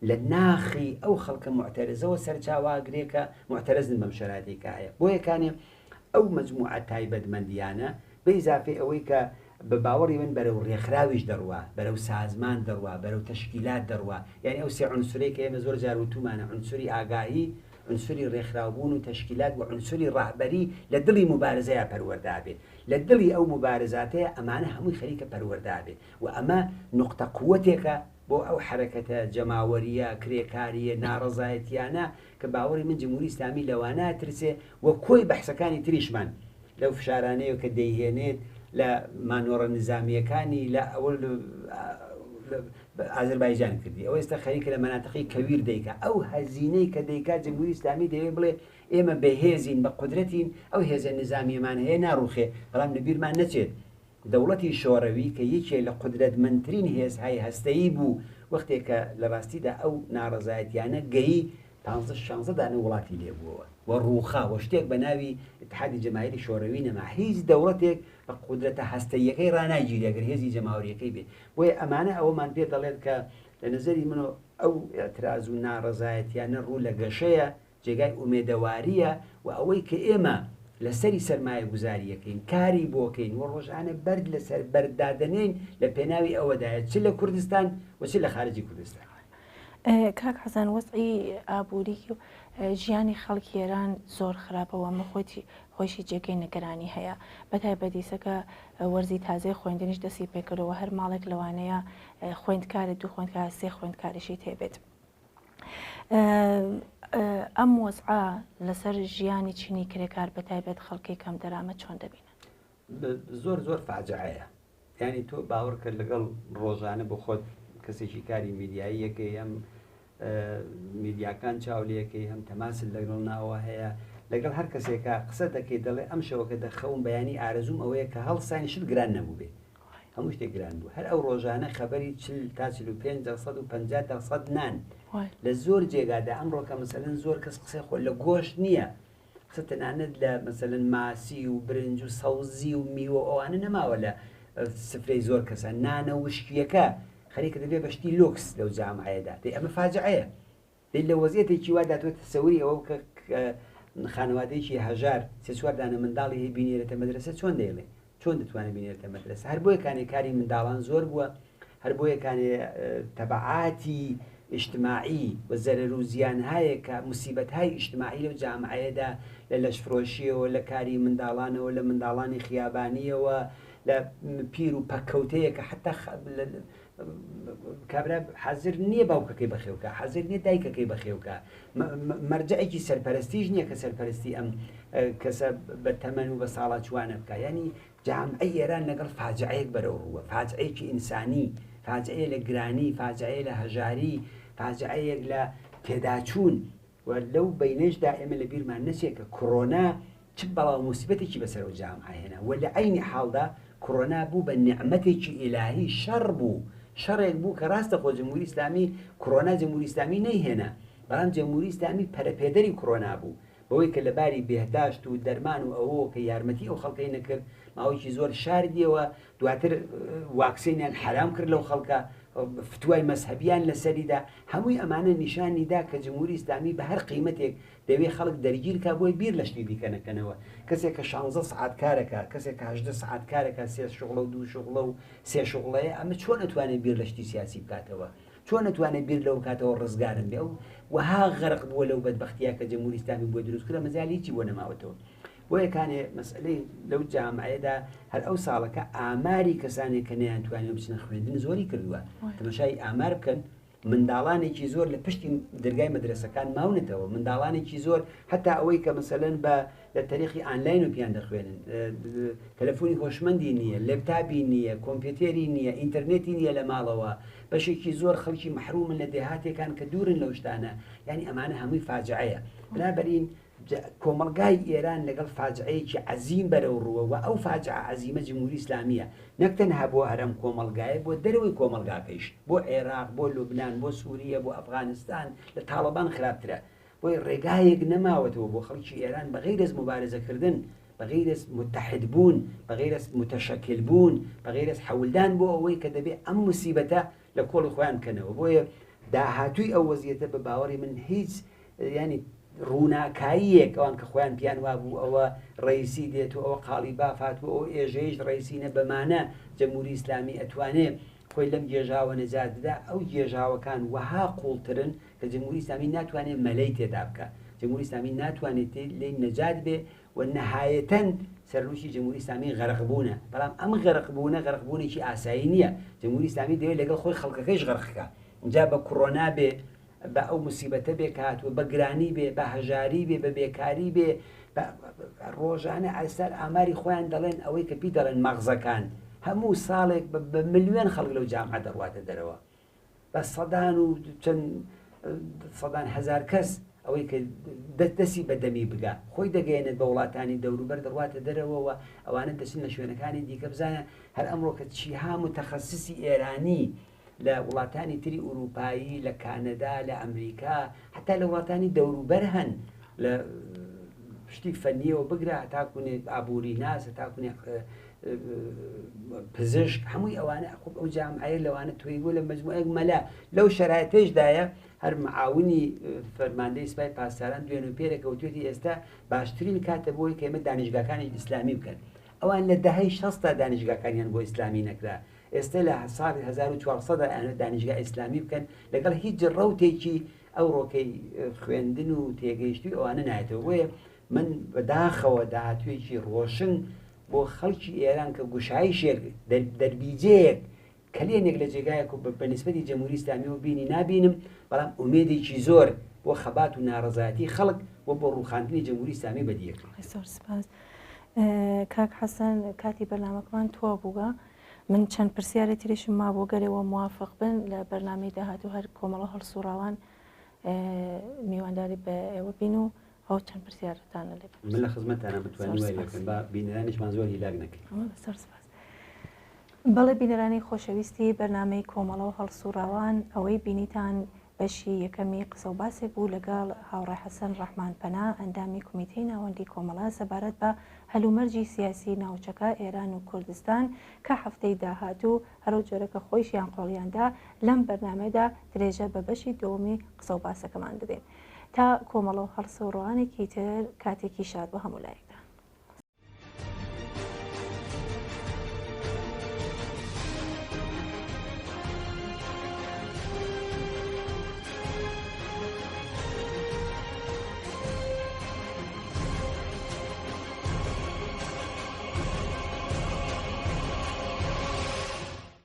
[SPEAKER 2] لە ناخی ئەو خەڵکە معتەرزەوە سەرچاواگرێکە معتەرزن بەم شەراتێکە هەیە. بۆ یەکانێ ئەو مەجموعە تایبەتمەندیانە بە ئیزافەی ئەوەی کە بە باوەڕی من بەرەو ڕێکخراویش دەڕوا، بەرەو سازمان دەڕوا، بەرەو تەشکیلات دەڕوا. یعنی ئەو سێ عنسورەی کە ئێمە زۆر جار وتومانە، عنسوری ئاگاهی، عنسوری ڕێکخراوبوون و تەشکیلات و عنسوری ڕاهبەری لە دڵی مبارزەیە پەروەردا بێت. لە دڵی ئەو مبارزاتەیە ئەمانە هەمووی خەریکە پەروەردا بێت و ئەمە نقطە قووەتێکە بۆ ئەو حرەکەتە جەماوەریە، کرێکاریە، ناڕەزایەتیانە کە باوەڕی من جمهوری ئیسلامی لەوانە ترسێ و کۆی بەحسەکانی تریشمان لەو فشارانەیە کە دەیهێنێت لە مانۆڕە نظامیەکانی لە ئەوەل ئازەربایجان کردی. ئەوە ئێستا خەریکە لە مەناتقی کەویر دەیکا. ئەو هەزینەی کە دەیکات جمهوری ئیسلامی دەوێت بڵێ ئێمە بەهێزین، بە قودرەتین، ئەو هێزە نظامیەمان هەیە ناڕوخێ. بەڵام لەبیرمان نەچێت دەوڵەتی شۆڕەوی کە یەکێ لە قودرەتمەندترین هێزهای هەستەیی بوو، وەختێک کە لە ڕاستیدا ئەو ناڕەزایەتیانە گەیی 15-16 دانە وڵاتی لێبووەوە و ڕووخا و شتێک بە ناوی اتحادی جەماهیری شۆڕەوی نەما. هیچ دەوڵەتێک بە قودرەتە هەستەیەکەی ڕاناگیری ئەگەر هێزی جەماوەریەکەی بێت. بۆیە ئەمانە ئەوەمان پێ دەڵێت کە لە نەزەری منەوە ئەو ئەتراز و ناڕەزایەتیانە ڕوو لە گەشەیە، جێگای ئومێدەواریە و ئەوەی کە ئێمە لەسەری سەرمایە گوزاریەکەین، کاری بۆکەین و ڕۆژانە بەرد لەسەر بەردادنین لە پێناوی ئەوەدایە، چ لە کوردستان و چ لە خارجی کوردستان.
[SPEAKER 1] کاک حەسەن، وەزعی ئابووری و ژیانی خەڵکی ئێران زۆر خراپەوە، ئەمە خۆشی جێگەی نیگەرانی هەیە. بەتایبەتیسەکە وەرزی تازەی خوێندنیش دەستی پێکردەوە، هەر ماڵێک لەوانەیە خوێندکارە، دوو خوێندکار، سێ خوێندکاریشی تێبێت. ئەم وەزعە لەسەر ژیانی چینی کرێکار بەتایبەت خەڵکی کەم دەرامەت چۆن دەبینن؟
[SPEAKER 2] زۆر زۆر فاجعەیە. ینی تۆ باوەڕ کرد لەگەڵ ڕۆژانە بۆ خۆت کەسێکی کاری میدیایی یەکەی هەم میدیاکان چاولەکەی هەم تەماسل لەگەڵ ناوە هەیە لەگەڵ هەر کەسێکە قسە دەکەی دەڵێ ئەم شەوەکە دەخەوم بەیانی ئارەزوم ئەوەیە کە هەڵسانی شت گران نەبوو بێ هەموو شتێک گران بوو هەر ئەو ڕۆژانە خەبەری 45% نان لە زۆر جێگادا ئەمڕۆکە مەسەلەن زۆر کەس قسەی خۆ لە گۆشت نییە قسە تەنانەت لە مەسەلەن ماسی و برنج و سەوزی و میوە ئەوانە نەماوە لە سفرەی زۆر کەسە نانە وشکیەکە خەریکە دەبێت بەشتی لۆکس لەو جامعەیەدا دەی ئەمە فاجعەیە دەی لە وەزیەتێکی وا داتوێت تەسەوری ئەوە کە خانەوادەیەکی هەژار سێ چوار دانە منداڵی هەیە بینێرێتە مەدرسە چۆن دەیڵێ چۆن دەتوانێت بینێتە مەدرسە هەر بۆ یەکانێ کاری منداڵان زۆر بووە هەر بۆ یەکانێ تەبعاتی اجتماعی و زەرەر و زیانهایە کە موسیبەتهای اجتماعی لەو جامعەیەدا لە لەشفرۆشیەوە لە کاری منداڵانەوە لە منداڵانی خیابانیەوە لە پیر و پەککەوتەیە کە حتا کابرا حەزر نییە باوکەکەی بەخێوکە حەزر نییە دایکەکەی بەخێوکە مەرجەیەکی سەرپەرستیش نییە کە سەرپەرستی ئەم کەسە بە تەمەن و بە ساڵات جوانە بکە ینی جامعەی ئێران لەگەڵ فاجعەیەک بەرەو ڕووە فاجعەیەکی ئینسانی فاجعەیە لە گرانی فاجعەیە لە هەژاری فاجعەیەک لە تێداچوون و لەو بەینەشدا ئێمە لە بیرمان نەچێت کە کۆڕۆنا چ بەڵاو موسیبەتێکی بەسەر و جامعە هێنا و لە عینی حاڵدا کۆڕۆنا بوو بە نیعمەتێکی ئیلاهی شەڕ بوو شەڕێک بوو کە ڕاستە خۆ جمهوری ئیسلامی کۆڕۆنا جمهوری ئیسلامی نەیهێنا بەڵام جمهوری ئیسلامی پەرەپێدەری کۆڕۆنا بوو بەوەی کە لەباری بێهداشت و دەرمان و ئەوە کە یارمەتی ئەو خەڵکەی نەکرد ماوەیەکی زۆر شاردیەوە دواتر واکسینیان حرام کرد لەو خەڵکە فتوای مەسهەبیان لەسەریدا هەمووی ئەمانە نیشانیدا کە جمهوری ئیسلامی بە هەر قیمەتێک دەوێت خەڵک دەرگیر کا بۆی بیر لە شتی دیکەنەکەنەوە کەسێک کە 16 سعات کارەکە کەسێک 18 سعات کارەکە 3 شغڵە و 2 شغڵە و 3 شغڵەیە ئەمە چۆن نەتوانێت بیر لە شتی سیاسی بکاتەوە چۆن نەتوانێت بیر لەو کاتەوە ڕزگارن بێ و وها غەرق بووە لەو بەدبەختیە کە جمهوری ئیسلامی بۆ دروستکرا مەجالی هیچی بۆ نەماوەتەوە بۆ یەکانێ مەسئلەی لەو جامعەیەدا هەر ئەو ساڵەکە ئاماری کەسانێک کە نەیانتوانێت بچنە خوێندن زۆری کردووە تەماشای ئامار بکەن منداڵانێکی زۆر لە پشتی دەرگای مەدرسەکان ماونێتەوە منداڵانێکی زۆر هەتا ئەوەی کە مەسەلەن بە لە تاریخی ئانلاین و پیان دەخوێنن تەلەفۆنی خۆشمەندی نییە لێپتاپی نییە کۆمپیوتەری نییە ئینتەرنێتی نییە لە ماڵەوە بەشێکی زۆر خەڵکی مەحرومن لە دێهاتێکان کە دوورن لەو شتانە یعنی ئەمانە هەمووی فاجعەیە بنابەرین کۆمەڵگای ئێران لەگەڵ فاجعەیەکی عەزیم بەرەو ڕووە و ئەو فاجعە عەزیمە جمهوری ئیسلامیە نەک تەنها بۆ هەرەم کۆمەڵگایە بۆ دەرەوەی کۆمەڵگاکەیش بۆ عێراق بۆ لوبنان بۆ سووریە بۆ ئەفغانستان لە تاڵەبان خراپترە بۆی ڕێگایەک نەماوەتەوە بۆ خەڵکی ئێران بەغەیر از مبارزەکردن بەغەیر از متحد بوون بەغەیر از متشەکل بوون بەغەیر از حەولدان بۆ ئەوەی کە دەبێت ئەم موسیبەتە لە کۆڵی خۆیان بکەنەوە بۆیە داهاتووی ئەو وەزیەتە بە باوەڕی من هیچ ینی ڕووناکاییەک ئەوان کە خۆیان پیان وابوو ئەوە ڕئیسی دێت و ئەوە قاڵی بافات و ئەو ئێژەیەش ڕئیسینە بەمانە جمهوری ئیسلامی ئەتوانێت خۆی لەم گێژاوە نەجاتدا ئەو گێژاوەکان وەها قوڵترن کە جمهوری ئیسلامی ناتوانێت مەلەی تێدا بکە جمهوری ئیسلامی ناتوانێت لێی نەجات بێ و نەهایەتەن سەرنوشی جمهوری ئیسلامی غەرقبوونە بەڵام ئەم غەرقبوونێکی ئاسایی نییە جمهوری ئیسلامی دەوێت لەگەڵ خۆی خەڵکەکەیش غەرقکە اینجا بە کۆڕۆنا بێ بە ئەو موسیبەتە بێ کاتوە بە گرانی بێ بە هەژاری بێ بە بێکاری بێ ڕۆژانە ئایسار ئاماری خۆیان دەڵێن ئەوەی کە پێی دەڵێن مەغزەکان هەموو ساڵێک بە ملیۆن خەڵک لەو جامعە دەڕواتە دەرەوە بە سەدان و چەند سەدان هەزار کەس ئەوەی کە دەستی بەدەمی بگا خۆی دەگەێنێت بە وڵاتانی دەوروبەر دەڕواتە دەرەوەوە ئەوانە دەچن لە شوێنەکانی دیکە بزانە هەر ئەمڕۆ کە چیها متەخەسیسی ئێرانی لە وڵاتانی تری ئوروپایی لە کانەدا لە ئەمریکا حتا لە وڵاتانی دەوروبەر هەن لە شتی فەنیەوە بگرە تاکوونێت ئابووری ناس تاکوونێ پزیشک هەمووی ئەوانە ئەو جامعەیە لەوانە توی بوو لە مەجموعەیەک مەلا لەو شەرایطێشدایە هەر معاونی فەرماندەی سوپای پاسداران دوێنێرێکە وتوێتی ئێستا باشترین کاتە بۆی کە ئێمە دانیشگاکانی ئیسلامی بکەن ئەوان لە دەهەی 60 دانیشگاکانیان بۆ ئیسلامی نەکرا ئێستا لە ساڵی 1400 ئەمە دانیشگا ئیسلامی بکەن لەگەڵ هیچ ڕەوتێکی ئەو ڕۆکەی خوێندن و تێگەیشتوی ئەوانە نایێتەوە وەیە من بەداخەوە داهاتوێکی ڕۆشن بۆ خەڵکی ئێران کە گوشایشێک دەربیجەیەک کلێنێک لە جێگایەک و بە نسبەتی جمهوری ئیسلامی و بینی نابینم بەڵام ئومێدێکی زۆر بۆ خەبات و ناڕەزایەتی خەڵک و بۆ ڕووخاندنی جمهوری ئیسلامی بەدیەکرد.
[SPEAKER 1] زۆر سپاس. کاک حەسەن کاتی بەرنامەکەمان تۆ بووگە من چەند پرسیارە تریشم ما بۆ گەرەوە موافق بن لە بەرنامەی داهاتوو هەر کۆمەڵە هەڵسوڕاوان میوانداری بە ئێوە بین و ئەو چەند پرسیارتانە لێ
[SPEAKER 2] من لە خزمەتانە بتوانین وای لەکەن با بینەرانیشمان زۆر هیلاک نەکەین.
[SPEAKER 1] بەسەر سپاس. بەڵێ بینەرانی خۆشەویستی بەرنامەی کۆمەڵە و هەڵسوڕاوان ئەوەی بینیتان بەشی یەکەمی قسە و باسێک بوو لەگەڵ هاوڕێ حەسەن ڕەحمانپەنا ئەندامی کۆمیتەی ناوەندی کۆمەڵە سەبارەت بە هەلومەرجی سیاسی ناوچەکە ئێران و کوردستان کە هەفتەی داهاتوو هەرو جۆرەکە خۆیشیان قۆڵیاندا لەم بەرنامەدا درێژە بە بەشی دۆمی قسە و باسەکەمان دەدەین تا کۆمەڵە و هەڵسوڕوانێکی تر کاتێکی شاد بە هەموو لایەک.